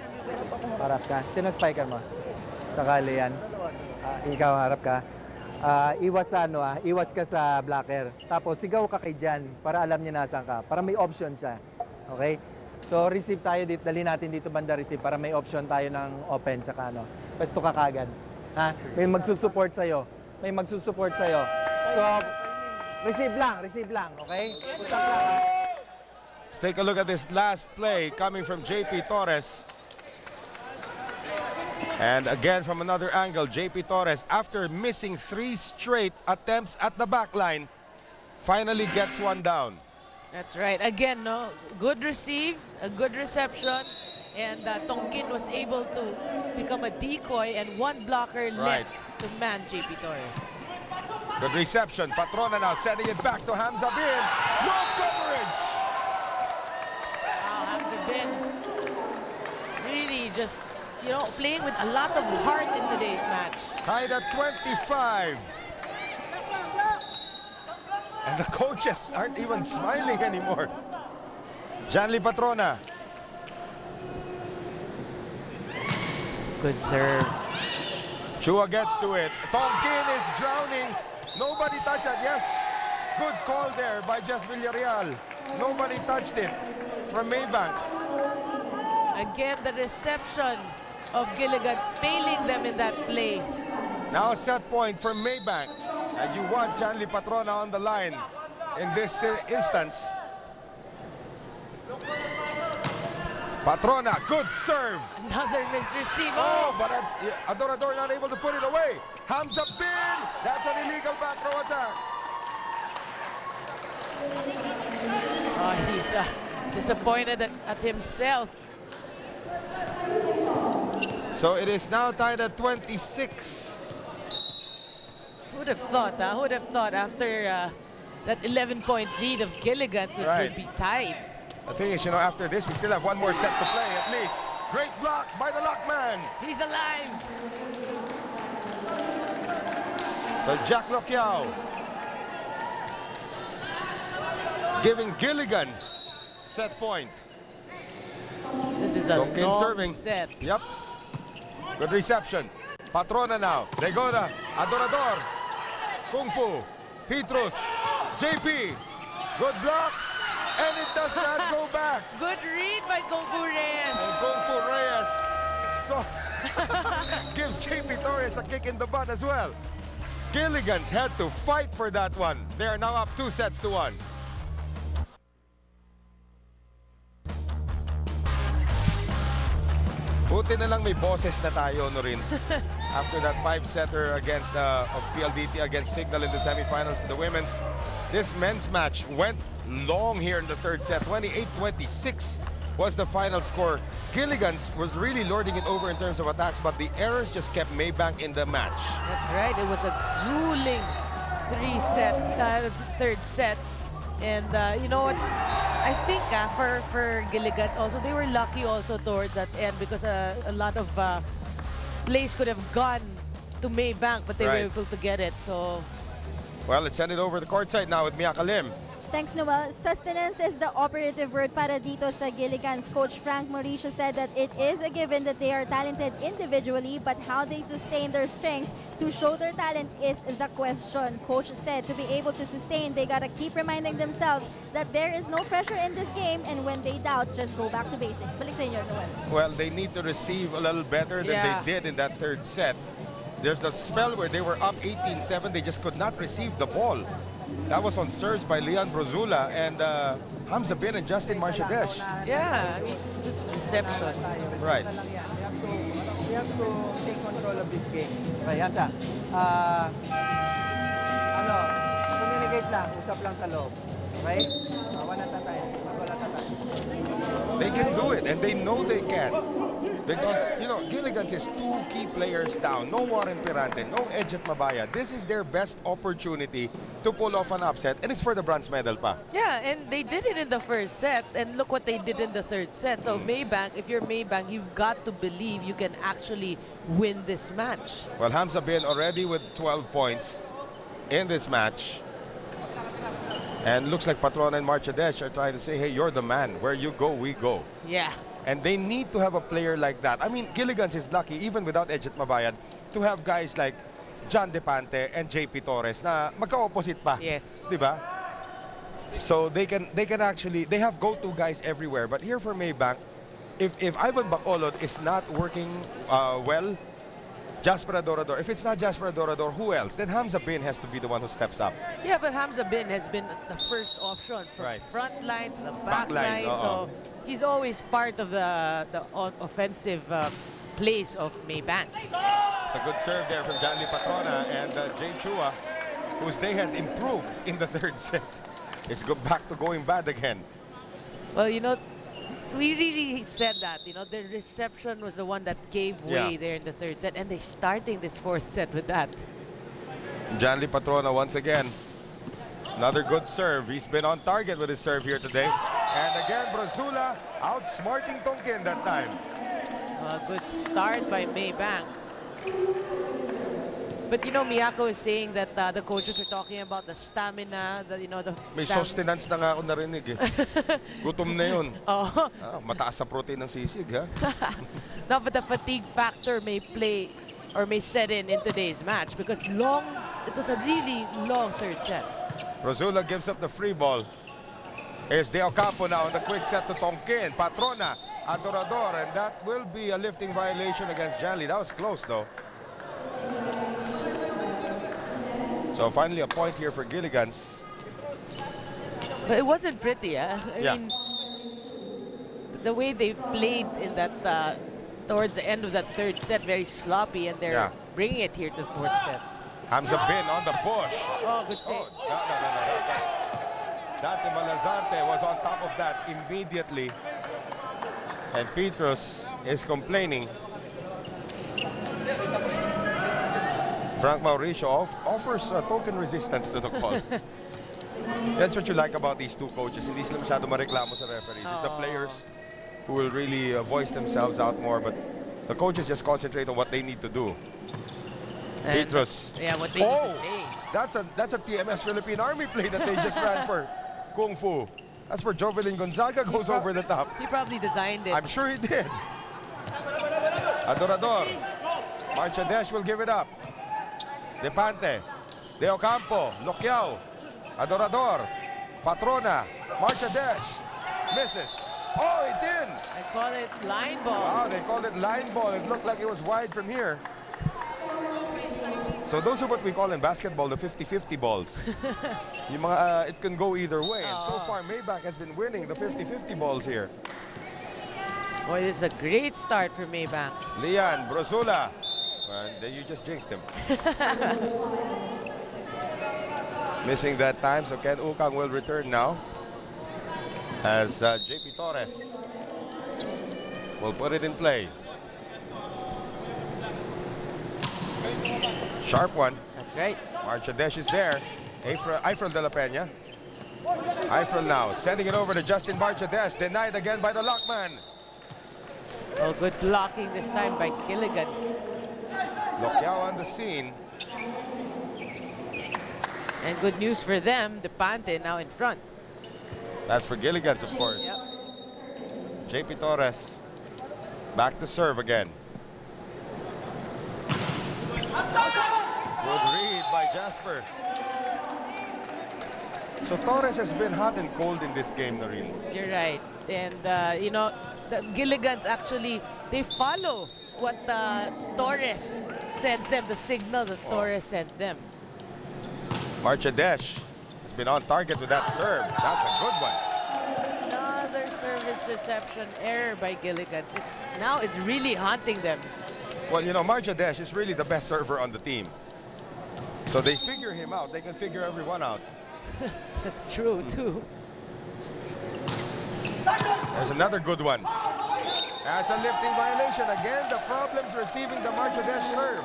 Harap ka. Sino spiker mo? Sakali yan. Ikaw, harap ka. Iwas sa iwas ka sa blocker. Tapos sigaw ka kay Jan para alam niya nasaan ka. Para may option siya. Okay? So receive tayo dito. Dali natin dito banda receive para may option tayo ng open tsaka ano. Pwesto ka kagad. Ha? May magsusupport sa'yo. May magsusupport sa'yo. So, receive lang. Okay? Pusak lang. Let's take a look at this last play coming from JP Torres. And again from another angle, JP Torres, after missing 3 straight attempts at the back line, finally gets one down. That's right. Again, no, good receive, a good reception, and Tonkin was able to become a decoy, and one blocker left to man JP Torres. Good reception. Patrona now sending it back to Hamza Bin. No coverage. Wow, Hamza Bin really just, you know, playing with a lot of heart in today's match. Tied at 25. And the coaches aren't even smiling anymore. Janly Patrona. Good serve. Chua gets to it. Tonkin is drowning. Nobody touched it. Yes, good call there by Jess Villarreal. Nobody touched it from Maybank. Again, the reception of Gilligan's failing them in that play. Now a set point for Maybank. And you want Janly Patrona on the line in this instance. Patrona, good serve. Another missed receive. Oh, but Adorador not able to put it away. Hamza Bin, that's an illegal back row attack. Oh, he's disappointed at himself. So it is now tied at 26. Who'd have thought, huh? Who'd have thought after that 11-point lead of Gilligan's it would be tied. The thing is, you know, after this, we still have one more set to play at least. Great block by the lockman. He's alive. So Jack Lokiao giving Gilligan's set point. This is a Tonkin long serving. set. Yep. Good reception. Patrona now. Legona. Adorador. Kung Fu. Petrus. JP. Good block. And it does not go back. Good read by Kung Fu Reyes. And Kung Fu Reyes so gives JP Torres a kick in the butt as well. Gilligan's had to fight for that one. They are now up 2-1. Buti na lang may boses na tayo, no rin. After that 5-setter against of PLDT against Signal in the semifinals, the women's. This men's match went long here in the third set. 28-26 was the final score. Gilligan's was really lording it over in terms of attacks, but the errors just kept Maybank in the match. That's right. It was a grueling third set. And you know what? I think for Gilligan's also, they were lucky also towards that end because a lot of plays could have gone to Maybank, but they were able to get it. So, well, let's send it over the court side now with Mia Kalim. Thanks, Noel. Sustenance is the operative word para dito sa Gilligan's. Coach Frank Mauricio said that it is a given that they are talented individually, but how they sustain their strength to show their talent is the question. Coach said to be able to sustain, they gotta keep reminding themselves that there is no pressure in this game, and when they doubt, just go back to basics. Balik sa inyo, Noel. Well, they need to receive a little better than they did in that third set. There's the spell where they were up 18-7. They just could not receive the ball. That was on serves by Leon Brozula and Hamza Bin and Justin Marchadesh. yeah, I mean, just reception. Right. We have to take control of this game. Right, Hansa. Communicate lang. Usap lang sa loob. Right? Wala tatay. Wala tatay. They can do it, and they know they can. Because, you know, Gilligan's is 2 key players down. No Warren Pirante, no Edget Mabaya. This is their best opportunity to pull off an upset, and it's for the bronze medal pa. Yeah, and they did it in the first set, and look what they did in the third set. So Maybank, if you're Maybank, you've got to believe you can actually win this match. Well, Hamza Bin already with 12 points in this match. And looks like Patrona and Marchadesh are trying to say, hey, you're the man. Where you go, we go. Yeah. And they need to have a player like that. I mean, Gilligan's is lucky, even without Edget Mabayad, to have guys like John Depante and JP Torres na magka-opposite pa. Yes. Diba? So they can actually, they have go-to guys everywhere. But here for Maybank, if Ivan Bacolod is not working well, Jasper Adorador. If it's not Jasper Adorador, who else? Then Hamza Bin has to be the one who steps up. Yeah, but Hamza Bin has been the first option from front line to the back line. So he's always part of the offensive plays of Maybank. It's a good serve there from Janly Patrona and Jay Chua, whose they had improved in the third set. It's back to going bad again. Well, you know, we really said that, you know, the reception was the one that gave way there in the third set, and they're starting this fourth set with that. Janly Patrona once again. Another good serve. He's been on target with his serve here today. And again, Brozula outsmarting Tonkin that time. A good start by Maybank. But you know, Miyako is saying that the coaches are talking about the stamina, the May sustenance na nga ako narinig eh. Gutom na yun. Oh. Mataas sa protein ng sisig, ha? No, but the fatigue factor may play or may set in today's match because it was a really long third set. Brozula gives up the free ball. Here's De Ocampo now on the quick set to Tonkin. Patrona, Adorador, and that will be a lifting violation against Janly. That was close, though. So finally a point here for Gilligan's. But it wasn't pretty, I mean, the way they played in that towards the end of that third set, very sloppy, and they're bringing it here to the fourth set. Hamza Bin on the push. Oh, good save. No. Dante Malazarte was on top of that immediately. And Petrus is complaining. Frank Mauricio offers token resistance to the call. That's what you like about these two coaches. Hindi sila masyado mareklamo sa referees. It's the players who will really voice themselves out more, but the coaches just concentrate on what they need to do. And Petrus. Yeah, what they need to say. That's a TMS Philippine Army play that they just ran for Kung Fu. That's where Jovelyn Gonzaga goes over the top. He probably designed it. I'm sure he did. Adorador. Marchadesh will give it up. Depante. De Ocampo. Loquiao. Adorador. Patrona. Marchadesh. Misses. Oh, it's in. I call it line ball. Wow, they called it line ball. It looked like it was wide from here. So those are what we call in basketball the 50-50 balls. Yung mga, it can go either way. And so far, Maybank has been winning the 50-50 balls here. Boy, this is a great start for Maybank. Lian, Brosula. Then you just jinxed him. Missing that time, so Ken Ukang will return now. As JP Torres will put it in play. Sharp one. That's right. Marchadesh is there. Eifrel de la Peña. Eifrel now sending it over to Justin Marchadesh. Denied again by the lockman. Oh, good blocking this time by Giligan. Loquiao on the scene. And good news for them, Depante now in front. That's for Gilligans, of course. Yep. JP Torres back to serve again. Good read by Jasper. So Torres has been hot and cold in this game, Noreen. You're right. And, you know, the Gilligans actually, they follow what Torres sends them, the signal that Torres sends them. Marchadesh has been on target with that serve. That's a good one. Another service reception error by Gilligan. Now it's really haunting them. Well, you know, Marchadesh is really the best server on the team. So they figure him out. They can figure everyone out. That's true, too. There's another good one. That's a lifting violation. Again, the problem's receiving the Marchadesh serve.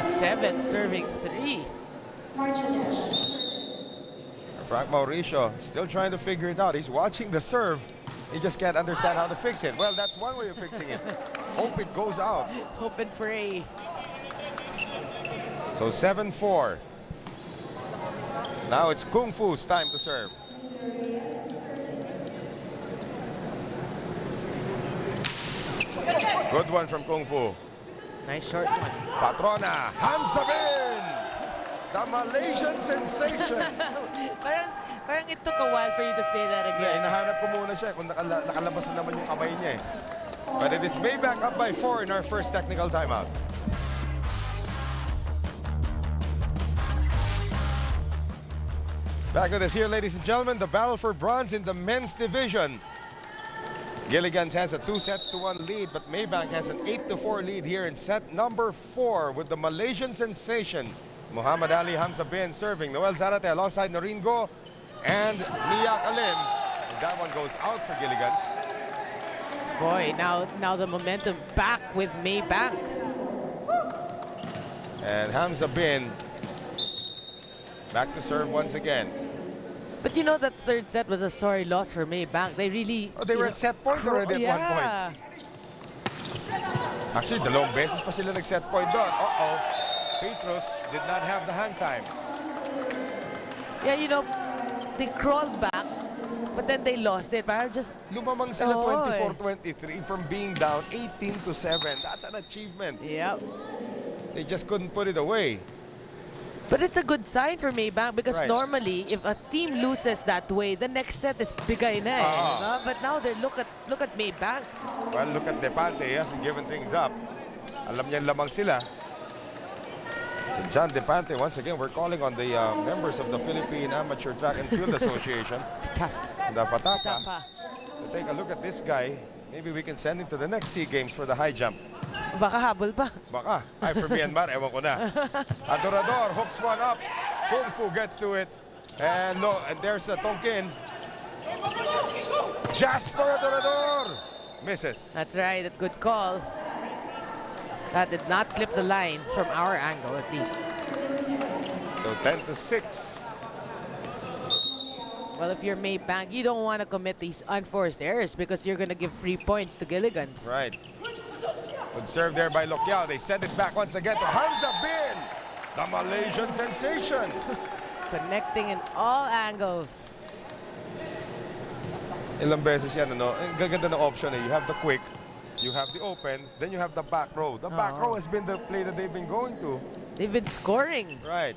7 serving 3. Frank Mauricio still trying to figure it out. He's watching the serve. He just can't understand how to fix it. Well, that's one way of fixing it. Hope it goes out. Hope and pray. So 7-4. Now it's Kung Fu's time to serve. Good one from Kung Fu. Nice short one. Patrona, Hamsabin! The Malaysian sensation. parang it took a while for you to say that Yeah, again. hinahanap ko muna siya kung nakalabas na naman yung kamay niya eh. But it is Maybank up by 4 in our first technical timeout. Back with us here, ladies and gentlemen, the battle for bronze in the men's division. Gilligans has a 2-1 lead, but Maybank has an 8-4 lead here in set number 4 with the Malaysian sensation, Muhammad Ali Hamzabin serving. Noel Zarate alongside Noreen Go and Miyak Alim. That one goes out for Gilligans. Boy, now the momentum back with Maybank. And Hamzabin back to serve once again. But you know that third set was a sorry loss for Maybank. They really... Oh, they were at set point already at one point. Actually, dalawang beses pa sila nag-set point doon. Uh-oh. Petrus did not have the hang time. Yeah, you know, they crawled back, but then they lost it. Parang just... Lumamang sila 24-23 from being down 18-7. That's an achievement. Yep. They just couldn't put it away. But it's a good sign for Maybank because normally, if a team loses that way, the next set is bigay na eh. But now they look at Maybank. Well, look at Depante. He hasn't given things up. Alam niya lamang sila. So John Depante, once again, we're calling on the members of the Philippine Amateur Track and Field Association, the Patapa, to take a look at this guy. Maybe we can send him to the next SEA Games for the high jump. Baka habol pa. Baka. Ay, for Myanmar, ewan ko na. Adorador hooks one up. Kung Fu gets to it. And there's a Tonkin. Jasper Adorador misses. That's right, a good call. That did not clip the line from our angle, at least. So 10-6. Well, if you're Maybank, you don't want to commit these unforced errors because you're going to give free points to Gilligan. Right. Good serve there by Loquiao. They send it back once again to Hamza Bin, the Malaysian sensation. connecting in all angles. Ilang beses yan, ano? Ang gaganda ng option eh. You have the quick, you have the open, then you have the back row. The back row has been the play that they've been going to. They've been scoring. Right.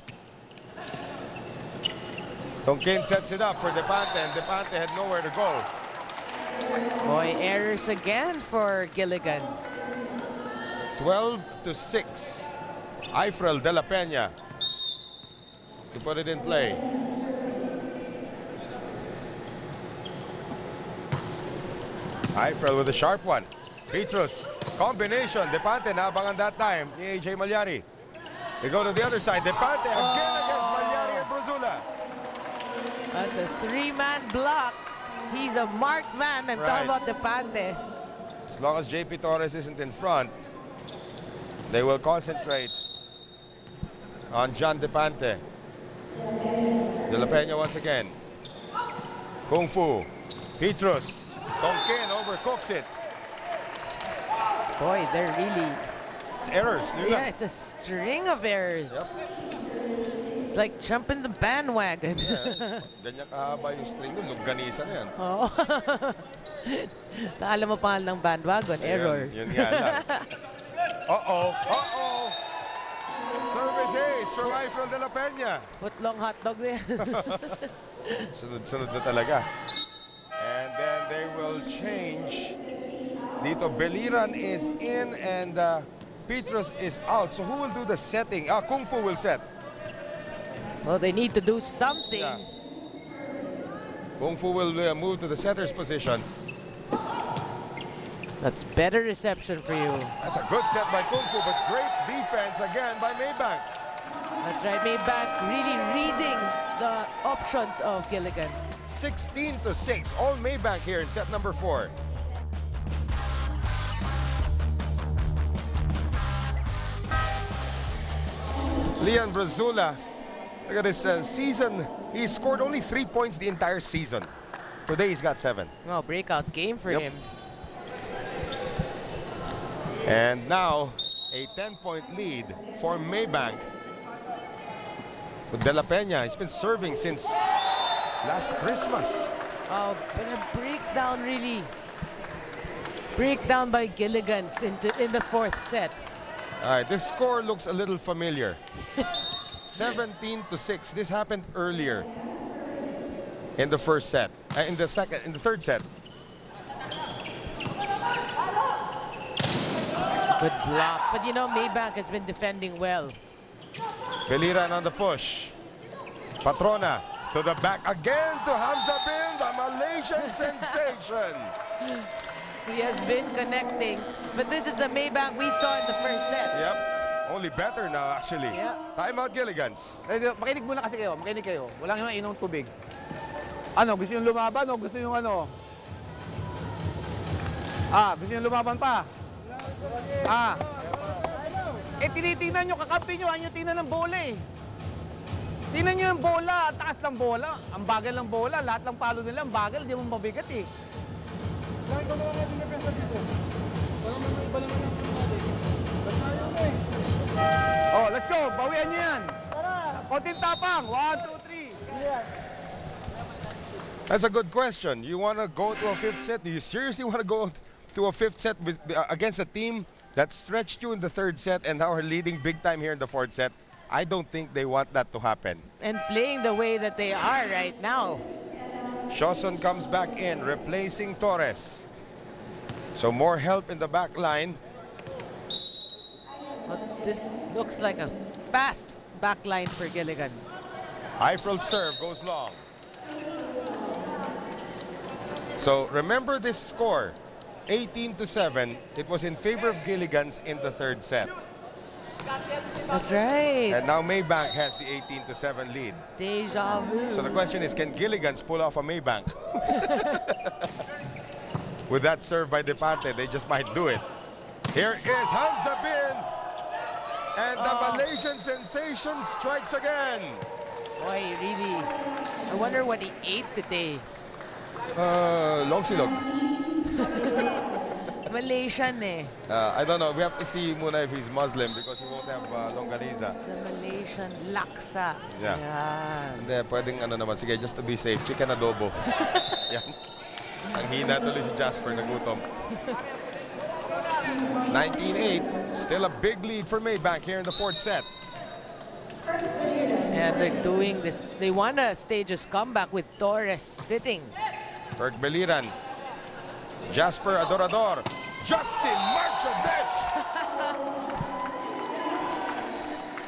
Tonkin sets it up for Depante, and Depante had nowhere to go. Boy, errors again for Gilligan. 12-6. Eifrel de la Peña to put it in play. Eifrel with a sharp one. Petrus, combination. Depante naabangan that time ni AJ Malyari. They go to the other side. Depante again against Malyari and Brazula. That's a three-man block. He's a marked man. I'm talking about Depante. As long as JP Torres isn't in front, they will concentrate on John Depante. De La Peña once again. Kung Fu. Petrus. Tonkin overcooks it. Boy, they're really... It's errors. Yeah, it's a string of errors. Yep. It's like jumping the bandwagon. Yeah. Ganyan kahaba yung string nun. Lugganisa na yan. Oo. Alam mo pa ng bandwagon, error. Yun nga lang. Uh-oh. Uh-oh. Service ace from Eifrel de la Peña. Footlong hotdog na yan. Sunod-sunod na talaga. And then they will change. Dito, Beliran is in and Petrus is out. So who will do the setting? Kung Fu will set. Well, they need to do something. Yeah. Kung Fu will move to the setter's position. That's better reception for you. That's a good set by Kung Fu, but great defense again by Maybank. That's right, Maybank really reading the options of Gilligan. 16-6, all Maybank here in set number 4. Leon Brazula, look at this season. He scored only 3 points the entire season. Today he's got 7. Oh, breakout game for him. And now a 10-point lead for Maybank. With De La Peña, he's been serving since last Christmas. Oh, but a breakdown really. Breakdown by Gilligan in the 4th set. All right, this score looks a little familiar. 17-6. This happened earlier in the first set. In the 3rd set. Good block. But you know, Maybank has been defending well. Beliran on the push. Patrona to the back again to Hamza Bin, the Malaysian sensation. He has been connecting. But this is the Maybank we saw in the 1st set. Yep. Only better now, actually. Yeah. Time out, Gilligans. Makinig muna kasi kayo. Makinig kayo. Walang yung inong tubig. Ano? Gusto yung lumaban o gusto yung ano? Gusto yung lumaban pa? Tinitingnan nyo, kakampi nyo, nyo tingnan ng bola eh. Tingnan nyo yung bola, ang taas ng bola. Ang bagal ng bola, lahat ng palo nila, ang bagal, di mo mabigat eh. Oh, let's go, bawian nyo yan. Konting tapang, 1, 2, 3. That's a good question. You want to go to a 5th set? Do you seriously want to go to a 5th set against a team that stretched you in the 3rd set and now are leading big time here in the 4th set? I don't think they want that to happen. And playing the way that they are right now. Shawson comes back in, replacing Torres. So more help in the back line. But this looks like a fast back line for Gilligan. Eifrel's serve goes long. So remember this score, 18-7. It was in favor of Gilligan's in the 3rd set. That's right. And now Maybank has the 18-7 lead. Deja vu. So the question is, can Gilligan's pull off a Maybank? With that serve by Depante, they just might do it. Here is Hamza Bin. And the Malaysian sensation strikes again. Boy, really. I wonder what he ate today. Long silog. Malaysian eh. I don't know. We have to see muna if he's Muslim because he won't have longaniza. The Malaysian laksa. Yeah. Yan. Hindi, pwedeng ano naman. Sige, just to be safe. Chicken adobo. Yan. Ang hina tuloy si Jasper, nagutom. 19-8. Still a big lead for Maybank here in the fourth set. Yeah, they're doing this. They want to stage a comeback with Torres sitting. Kirk Beliran. Jasper Adorador. Justin Marchadesh.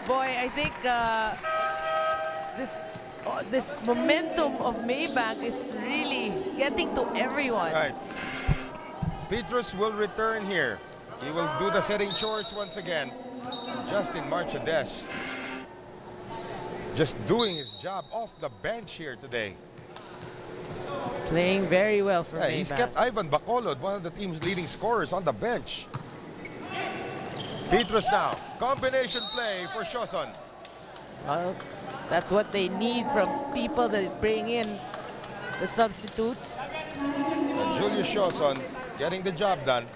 Boy, I think this momentum of Maybank is really getting to everyone. Right. Petrus will return here. He will do the setting chores once again. Justin Marchadesh just doing his job off the bench here today. Playing very well for Maybank. He's kept Ivan Bacolod, one of the team's leading scorers, on the bench. Petrus now. Combination play for Shoson. Well, that's what they need from people that bring in the substitutes. And Julius Shoson getting the job done.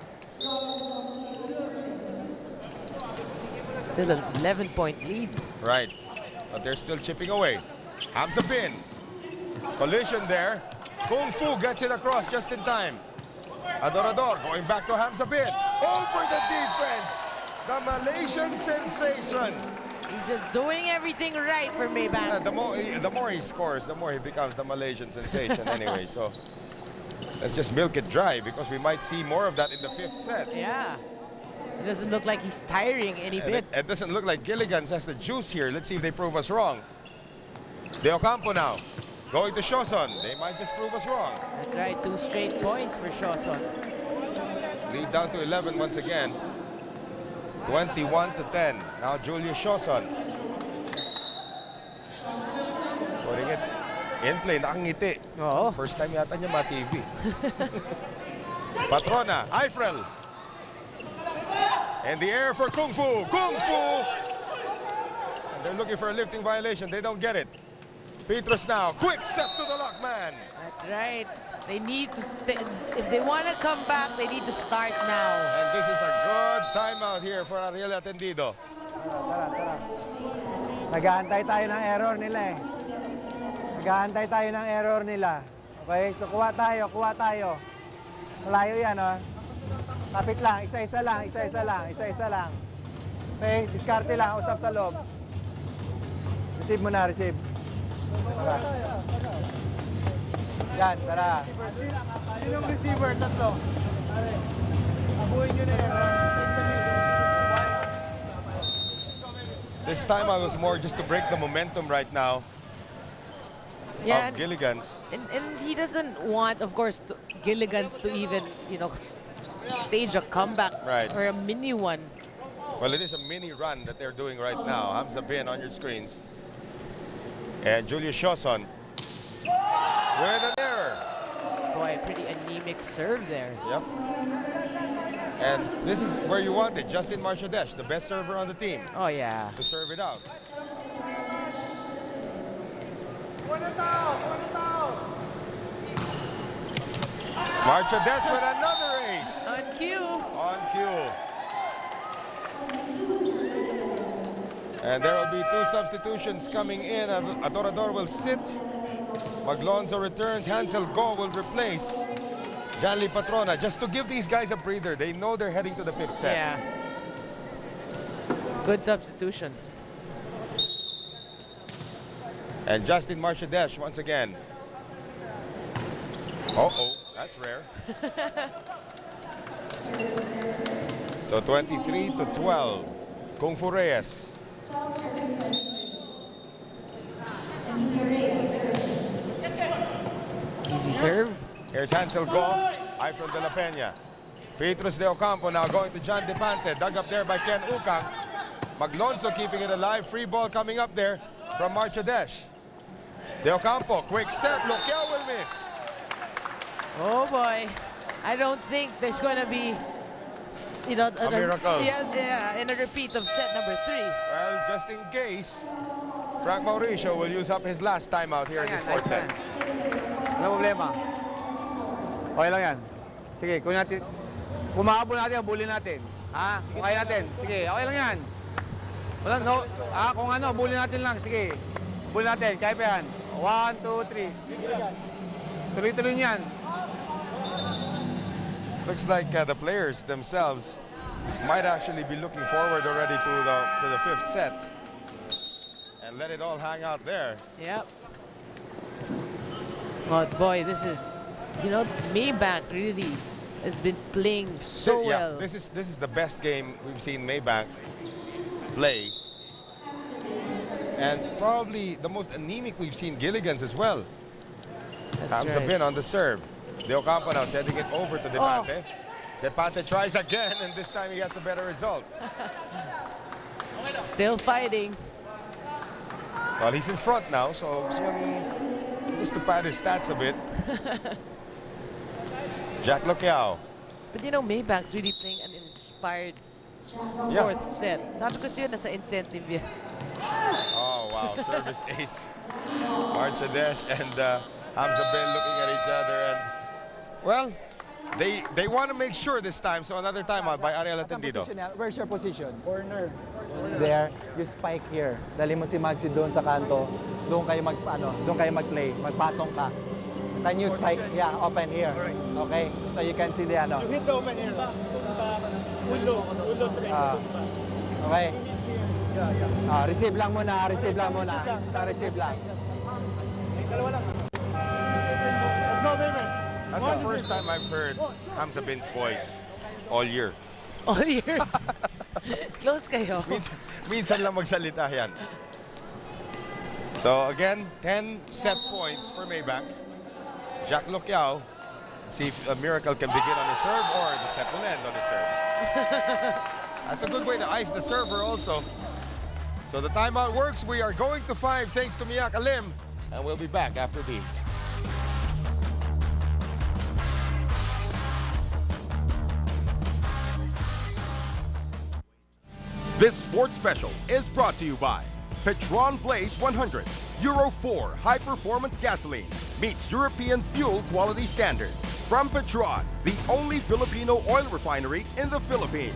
Still an 11-point lead. Right. But they're still chipping away. Hamza Bin. Collision there. Kung Fu gets it across just in time. Adorador going back to Hamza Bin. Over the defense. The Malaysian sensation. He's just doing everything right for Maybank. The more he scores, the more he becomes the Malaysian sensation anyway. So let's just milk it dry because we might see more of that in the fifth set. Yeah. It doesn't look like he's tiring any bit. It doesn't look like Gilligan has the juice here. Let's see if they prove us wrong. De Ocampo now. Going to Shoson. They might just prove us wrong. That's right. 2 straight points for Shoson. Lead down to 11 once again. 21-10. Now Julius Shoson. Putting it in play. Nakangiti. Oh. First time yata niya ma-TV. Patrona. Eifrel. In the air for Kung Fu. Kung Fu! And they're looking for a lifting violation. They don't get it. Petrus now. Quick set to the lock man. That's right. They need to, if they want to come back, they need to start now. And this is a good timeout here for Ariel Atendido. Tara. Nag-aantay tayo ng error nila eh. Nag-aantay tayo ng error nila. Okay, so kuha tayo. Malayo yan, oh. Kapit lang, isa-isa lang. Okay, diskarte lang, usap sa loob. Receive mo na, receive. Tara. Yan, tara. Sinong receiver? Tatlo. Abuhin nyo na yan. This time I was more just to break the momentum right now Yeah, of Gilligan's. and he doesn't want, of course, Gilligan's to even, stage a comeback Right. or a mini one. Well, it is a mini run that they're doing right now. Hamza Bin on your screens. And Julius Shoson with an error. Boy, pretty anemic serve there. Yep. And this is where you want it. Justin Marchadesh, the best server on the team, Oh, yeah. to serve it out. Marchadesh with another ace. On cue. On cue. And there will be 2 substitutions coming in. Adorador will sit. Maglonzo returns. Hansel Go will replace Janly Patrona, just to give these guys a breather. They know they're heading to the 5th set. Yeah. Good substitutions. And Justin Marchadesh once again. Uh-oh, that's rare. So 23-12. Kung Fu Reyes. Easy serve. Here's Hansel Go. Eifrel de la Peña. Petrus de Ocampo now going to John Depante. Dug up there by Ken Ukang. Maglonzo keeping it alive. Free ball coming up there from Marchadesh. De Ocampo, quick set. Loquel will miss. Oh, boy. I don't think there's going to be, A miracle. Yeah, in a repeat of set number 3. Well, just in case, Frank Mauricio will use up his last timeout here in this fourth set. Walang problema. Okay lang yan. Sige, kunin natin. Kumahabol natin, bully natin. Ha? Kung kaya natin. Sige, okay lang yan. Wala, no? Kung ano, bully natin lang. Sige. Bully natin, kaya pa yan. 1, 2, 3. Tuloy-tuloy niyan. Looks like the players themselves might actually be looking forward already to the fifth set. And let it all hang out there. Yep. Oh boy, this is, you know, Maybank really has been playing so well. Yeah, this is the best game we've seen Maybank play. And probably the most anemic we've seen Gilligan's as well. Hamza right. Bin on the serve. De Ocampo now sending it over to Depante. Depante tries again, and this time he gets a better result. Still fighting. Well, he's in front now, so just to pad his stats a bit. Jack Loquiao. But you know, Maybank's really playing an inspired fourth set. Sabi ko siya, nasa incentive yan. Oh, wow. Service ace. Marchadesh and Hamza Bin looking at each other. And, well, they want to make sure this time. So another timeout by Ariel Atendido. Where's your position? Corner. There, you spike here. Dali mo si Maxi doon sa kanto. Doon kayo mag-play. Magpatong ka. Then you spike, yeah, open here. Okay? So you can see the ano. You hit the open here. Ulo 3. Okay? Receive lang muna, receive lang muna. Sa receive lang. Dalawa lang. Let's go, baby. That's the first time I've heard Hamza Bin's voice all year. All year. Close kayo. Minsan lang magsalita yan. So again, 10 set points for Maybank. Jack Loquiao, see if a miracle can begin on his serve or the set will end on his serve. That's a good way to ice the server also. So the timeout works. We are going to 5 thanks to Miyaka Lim, and we'll be back after these. This sports special is brought to you by Petron Blaze 100, Euro 4 high-performance gasoline, meets European fuel quality standard. From Petron, the only Filipino oil refinery in the Philippines.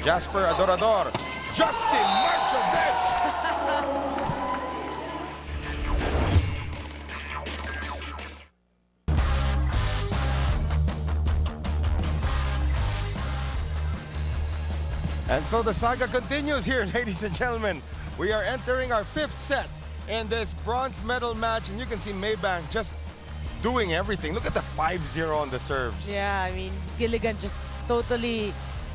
Jasper Adorador, Justin Marchadesh. And so the saga continues here, ladies and gentlemen. We are entering our 5th set in this bronze medal match, and you can see Maybank just doing everything. Look at the 5-0 on the serves. Yeah, I mean, Giligan just totally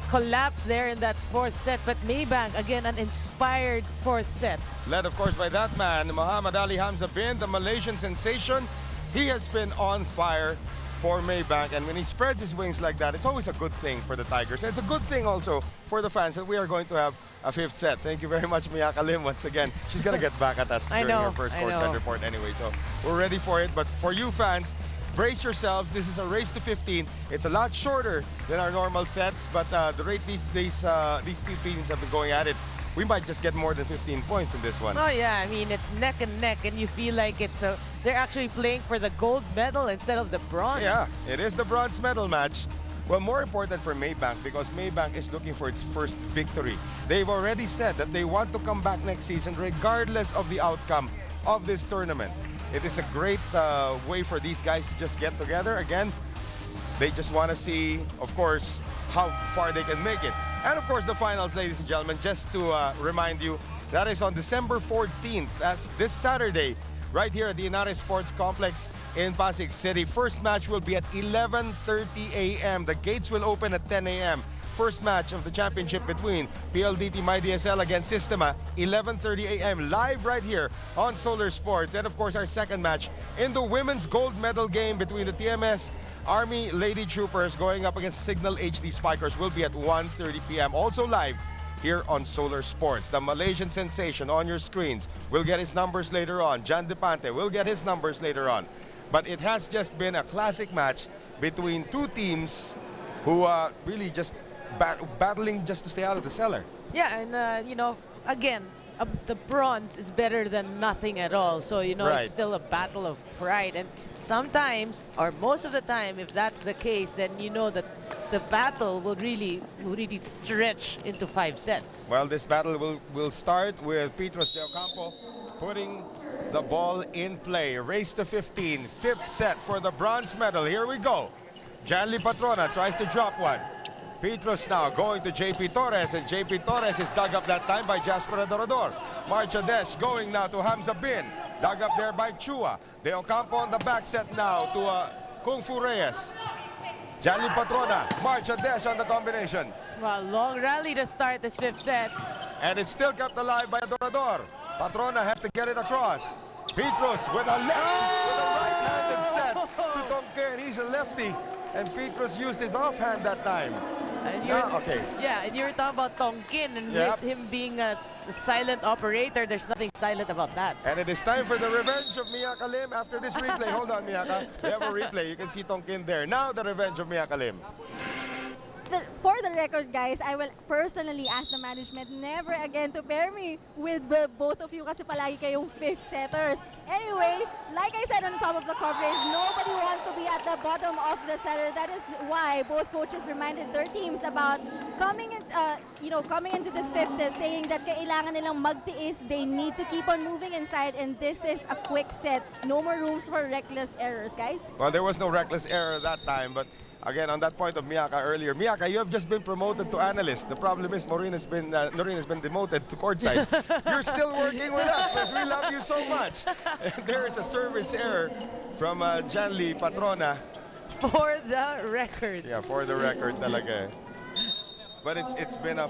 collapsed there in that 4th set, but Maybank, again, an inspired 4th set. Led, of course, by that man, Muhammad Ali Hamza Bin, the Malaysian sensation. He has been on fire for Maybank, and when he spreads his wings like that, it's always a good thing for the Tigers. And it's a good thing also for the fans that we are going to have a 5th set. Thank you very much, Miyaka Lim, once again. She's going to get back at us during her first courtside report anyway, so we're ready for it. But for you fans, brace yourselves. This is a race to 15. It's a lot shorter than our normal sets, but the rate these two teams have been going at it, we might just get more than 15 points in this one. Oh yeah, I mean, it's neck and neck, and you feel like they're actually playing for the gold medal instead of the bronze. Yeah, it is the bronze medal match. Well, more important for Maybank, because Maybank is looking for its first victory. They've already said that they want to come back next season regardless of the outcome of this tournament. It is a great way for these guys to just get together. Again, they just want to see, of course, how far they can make it. And, of course, the finals, ladies and gentlemen, just to remind you, that is on December 14th. That's this Saturday, right here at the Inare Sports Complex in Pasig City. First match will be at 11:30 a.m. The gates will open at 10 a.m. First match of the championship between PLDT MyDSL against Sistema, 11:30 a.m. live right here on Solar Sports. And of course, our second match in the women's gold medal game between the TMS Army Lady Troopers going up against Signal HD Spikers will be at 1:30 p.m. Also live here on Solar Sports. The Malaysian sensation on your screens will get his numbers later on. Jan Depante will get his numbers later on. But it has just been a classic match between two teams who really just battling just to stay out of the cellar. Yeah, and you know, again, the bronze is better than nothing at all. So, you know, Right. it's still a battle of pride. And sometimes, or most of the time, if that's the case, then you know that the battle will really stretch into 5 sets. Well, this battle will start with Petros de Ocampo putting the ball in play. Race to 15, 5th set for the bronze medal. Here we go. Janly Patrona tries to drop one. Petros now going to JP Torres, and JP Torres is dug up that time by Jasper Adorador. Marcha Desh going now to Hamza Bin. Dug up there by Chua. De Ocampo on the back set now to Kung Fu Reyes. Janly Patrona, Marcha Desh on the combination. Well, long rally to start this 5th set. And it's still kept alive by Adorador. Patrona has to get it across. Petros with a right-handed set to Tonquin. He's a lefty, and Petros used his offhand that time. And Okay. Yeah, and you were talking about Tonquin and Yep. with him being a silent operator. There's nothing silent about that. And it is time for the revenge of Miyaka Lim after this replay. Hold on, Miyaka. We have a replay. You can see Tonquin there. Now the revenge of Miyaka Lim. For the record, guys, I will personally ask the management never again to pair me with the both of you kasi palagi kayong 5th setters. Anyway, like I said on top of the coverage, nobody wants to be at the bottom of the cellar. That is why both coaches reminded their teams about coming into this 5th set, saying that kailangan nilang magtiis. They need to keep on moving inside, and this is a quick set. No more rooms for reckless errors, guys. Well, there was no reckless error that time, but again, on that point of Miyaka earlier, Miyaka, you have just been promoted to analyst. The problem is Noreen has been demoted to courtside. You're still working with us because we love you so much. And there is a service error from Janly Patrona. For the record. Yeah, for the record talaga. But it's been a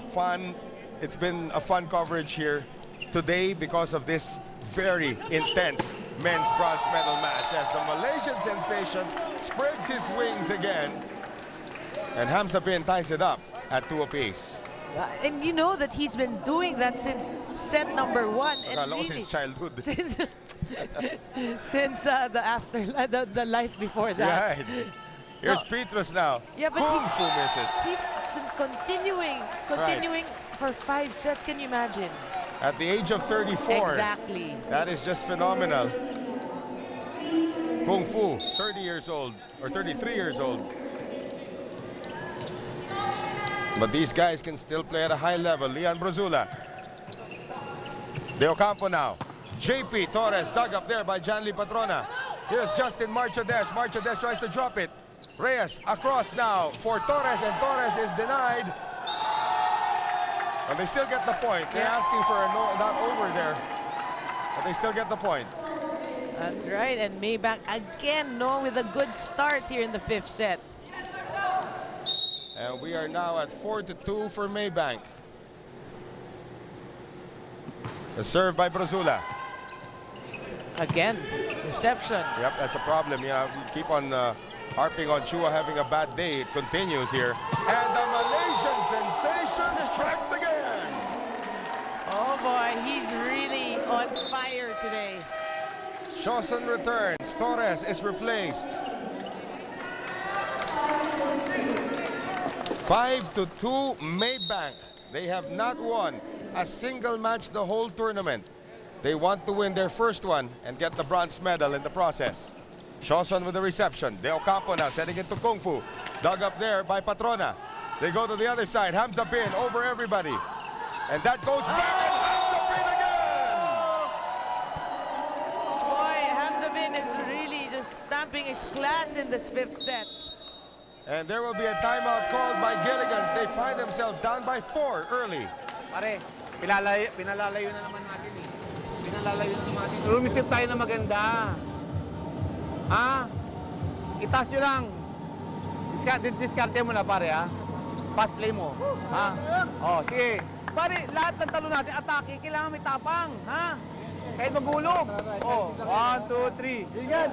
fun coverage here today because of this very intense men's bronze medal match as the Malaysian sensation spreads his wings again. And Hamza Bin ties it up at 2 apiece. And you know that he's been doing that since set number 1. And Akala ko really, since childhood. since the life before that. Right. Here's Petros now. Yeah, but Kung Fu misses. he's continuing for 5 sets. Can you imagine? At the age of 34. Exactly. That is just phenomenal. Kung Fu, 30 years old, or 33 years old. But these guys can still play at a high level. Leon Brazula. De Ocampo now. JP Torres dug up there by Janly Patrona. Here's Justin Marcha Desh. Marcha Desh tries to drop it. Reyes across now for Torres, and Torres is denied. But they still get the point. They're asking for a not over there. But they still get the point. That's right. And Maybank again, with a good start here in the 5th set. And we are now at 4-2 for Maybank. The serve by Brazula. Again, reception. Yep, that's a problem. Yeah, we keep on harping on Chua having a bad day. It continues here. And the Malaysian sensation strikes again. Oh boy, he's really on fire today. Shawson returns. Torres is replaced. 5-2 Maybank. They have not won a single match the whole tournament. They want to win their first one and get the bronze medal in the process. Shawson with the reception. De Ocampo now sending it to Kung Fu. Dug up there by Patrona. They go to the other side. Hamza Bin over everybody. And that goes back. Hamza Bin again! Boy, Hamza Bin is really just stamping his class in this 5th set. And there will be a timeout called by Gilligans. They find themselves down by 4 early. Pare, pinalalayo na naman natin eh. Pinalalayo na naman natin. Rumisip tayo na maganda. Ha? Itaas nyo lang. Diskarte mo na pare ha. Pass play mo. Ha? Oh, sige. Pare, lahat ng talo natin, atake, kailangan may tapang. Ha? Kahit magulog. Oh, 1, 2, 3. Ingat.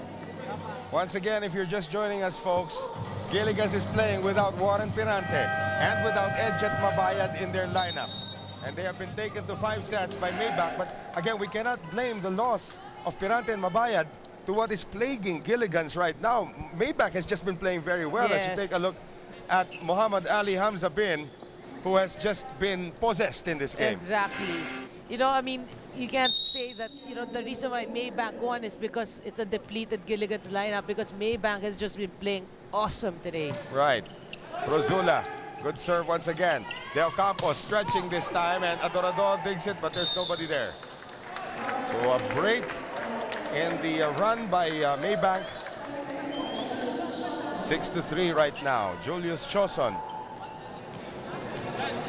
Once again, if you're just joining us, folks, Gilligans is playing without Warren Pirante and without Edjet Mabayad in their lineup. And they have been taken to 5 sets by Maybank. But again, we cannot blame the loss of Pirante and Mabayad to what is plaguing Gilligan's right now. Maybank has just been playing very well. As you Yes. take a look at Muhammad Ali Hamza Bin, who has just been possessed in this game. Exactly. You know, I mean, you can't say that, you know, the reason why Maybank won is because it's a depleted Gilligan's lineup, because Maybank has just been playing awesome today. Right. Rosula, good serve once again. Del Campos stretching this time, and Adorador digs it, but there's nobody there. So a break in the run by Maybank. 6-3 right now. Julius Choson.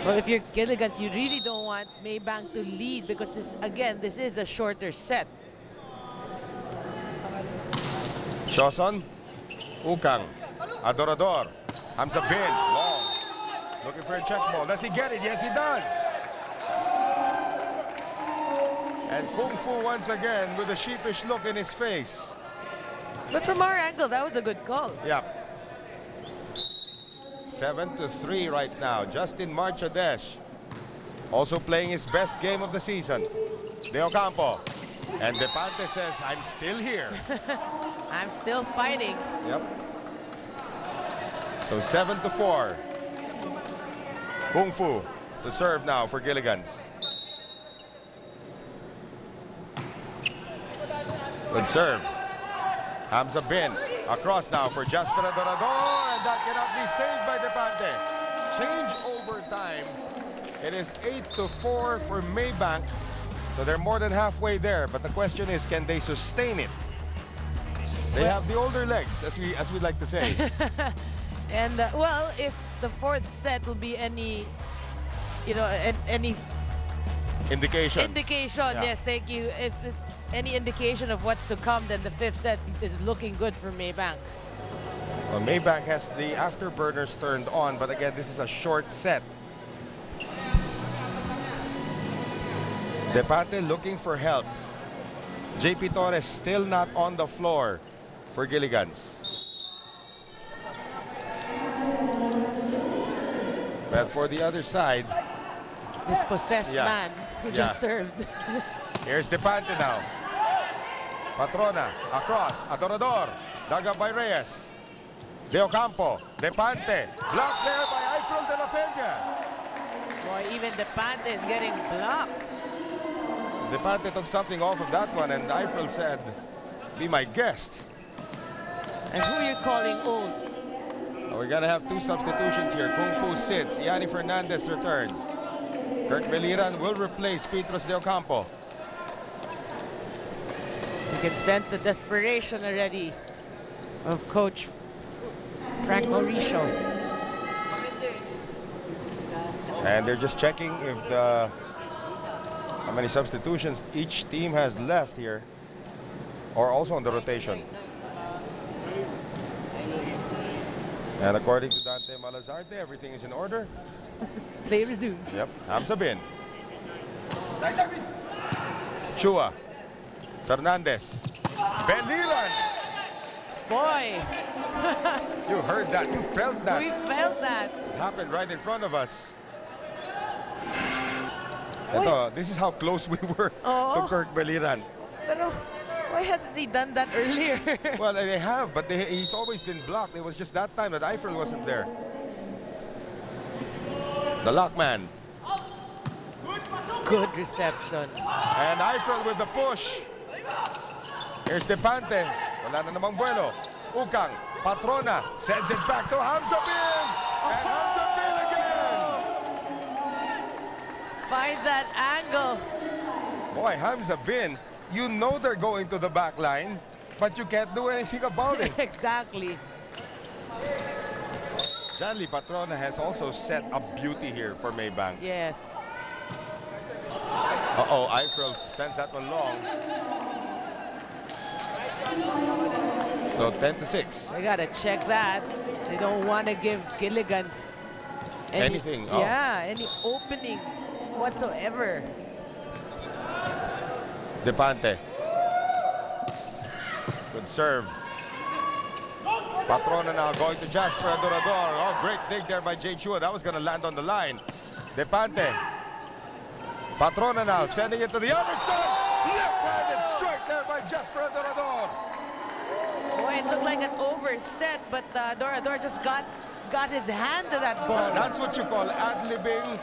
Well, if you're Gilligan's, you really don't want Maybank to lead, because this is a shorter set. Choson. Ukang. Adorador. Hamza Bin. Long. Looking for a check ball. Does he get it? Yes, he does. And Kung Fu once again with a sheepish look in his face. But from our angle, that was a good call. Yeah. 7-3 right now. Justin Marchadesh also playing his best game of the season. De Ocampo. And Depante says, I'm still here. I'm still fighting. Yep. So 7-4. Kung Fu to serve now for Gilligan's. Good serve. Hamza Bin across now for Jasper Adorador, and that cannot be saved by Depante. Change over time. It is 8-4 for Maybank. So they're more than halfway there, but the question is, can they sustain it? They have the older legs, as we like to say. And well, if the fourth set will be any, you know, any Indication. indication, yes, thank you. If it's any indication of what's to come, then the fifth set is looking good for Maybank. Well, Maybank has the afterburners turned on, but again, this is a short set. Depante looking for help. JP Torres still not on the floor for Gilligan's. But for the other side, This possessed Yeah. man who Yeah. just served. here's Depante now. Patrona across. Adorador. Dug up by Reyes. De Ocampo. Depante. Blocked there by April de la Peña. Boy, even Depante is getting blocked. Depante took something off of that one, and April said, be my guest. And who are you calling old? We're going to have two substitutions here. Kung Fu sits. Yanni Fernandez returns. Kirk Beliran will replace Petros de Ocampo. You can sense the desperation already of Coach Frank Mauricio. And they're just checking if how many substitutions each team has left here, or also on the rotation. And according to Dante Malazarte, everything is in order. Play resumes. Yep, Hamza Bin. Chua. Fernandez. Beliran. Boy, You heard that. You felt that. we felt that. It happened right in front of us. Ito, this is how close we were to Kirk Beliran. Pero why hasn't he done that earlier? Well, they have, but he's always been blocked. It was just that time that Eiffel wasn't there. The lockman. Good reception. And Eiffel with the push. Here's Depante. Wala na namang buwelo. Ukang. Patrona. Sends it back to Hamza Bin. And Hamza Bin again. Find that angle. Boy, Hamza Bin, you know they're going to the back line, but you can't do anything about it. Exactly. Janly Patrona has also set a beauty here for Maybank. Yes. Uh-oh, Eiffel sends that one long. So 10-6. We gotta check that. They don't want to give Gilligan's Anything, oh. Yeah, any opening whatsoever. Depante. Good serve. Patrona now going to Jasper Adorador. Oh, great dig there by Jay Chua. That was going to land on the line. Depante. Patrona now sending it to the other side. Left-handed strike there by Jasper Adorador. it looked like an overset, but Dorador just got his hand to that ball. That's what you call ad-libbing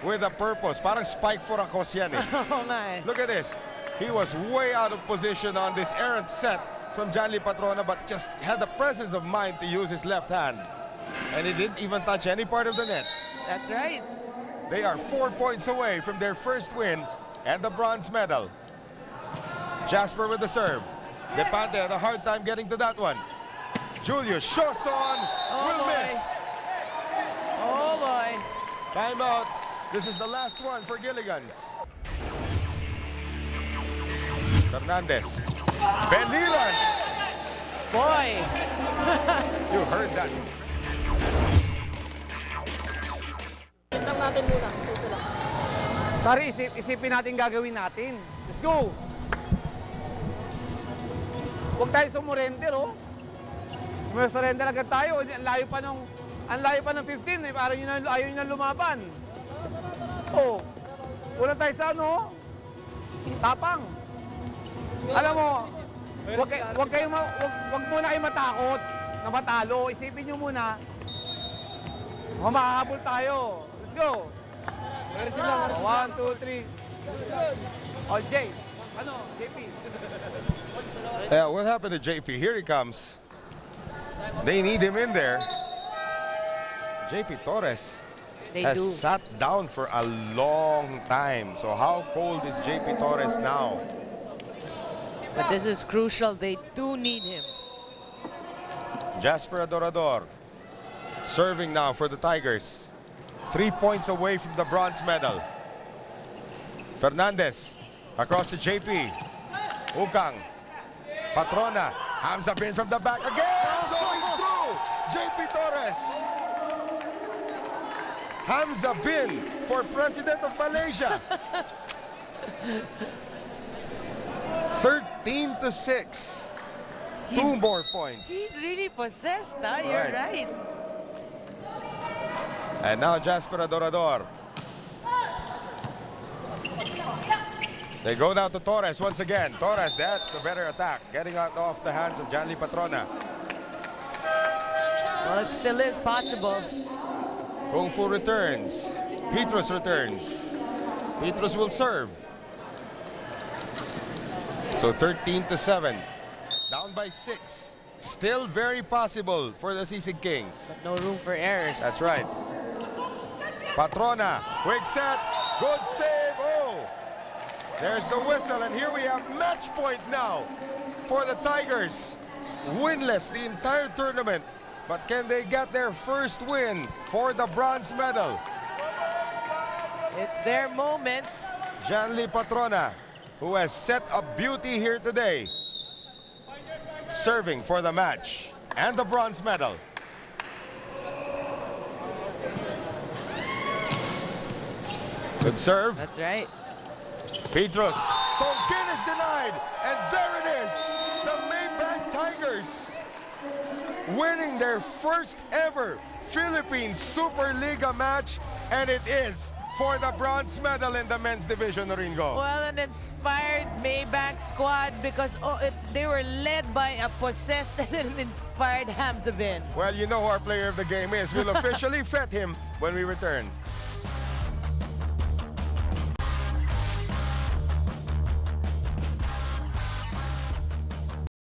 with a purpose. Parang spike for a kos yan eh. Oh my. Look at this. He was way out of position on this errant set from Janly Patrona, but just had the presence of mind to use his left hand. And he didn't even touch any part of the net. That's right. They are 4 points away from their first win and the bronze medal. Jasper with the serve. Depante had a hard time getting to that one. Julius Shoson will miss. Oh boy. Timeout. This is the last one for Gilligans. Fernandez. Beliran. Boy. You heard that. Lang natin muna. Isa lang. Pare, isipin natin gagawin natin. Let's go! Huwag tayo sumurrender, oh. Surrender agad tayo. Ang layo pa ng 15, eh. Parang ayaw nyo na lumaban. Oh. Wala tayo sa ano, tapang. Alam mo, wag muna kayo matakot na matalo. Isipin nyo muna, makahabol tayo. Let's go. 1, 2, 3. Oh, Jay. Ano, JP? Yeah, what happened to JP? Here he comes. They need him in there. JP Torres has sat down for a long time. So how cold is JP Torres now? But this is crucial. They do need him. Jasper Adorador serving now for the Tigers. 3 points away from the bronze medal. Fernandez across to JP. Ukang. Patrona. Hamza Bin from the back again. Going through. JP Torres. Hamza Bin for President of Malaysia. 13-6. 2 more points. He's really possessed, huh? You're right. And now Jasper Adorador. They go down to Torres once again. Torres, that's a better attack. Getting out off the hands of Janly Patrona. Well, it still is possible. Kung Fu returns. Petrus returns. Petrus will serve. So 13-7. Down by 6. Still very possible for the Sisig Kings. But no room for errors. That's right. Patrona, quick set, good save. Oh, there's the whistle, and here we have match point now for the Tigers. Winless the entire tournament, but can they get their first win for the bronze medal? It's their moment. Janly Patrona, who has set a beauty here today, serving for the match and the bronze medal. Good serve. That's right. Petrus. Tongkin is denied. And there it is. The Maybank Tigers winning their first ever Philippine Superliga match. And it is for the bronze medal in the men's division, Ringo. Well, an inspired Maybank squad because they were led by a possessed and an inspired Hamza Bin. Well, you know who our player of the game is. We'll officially fet him when we return.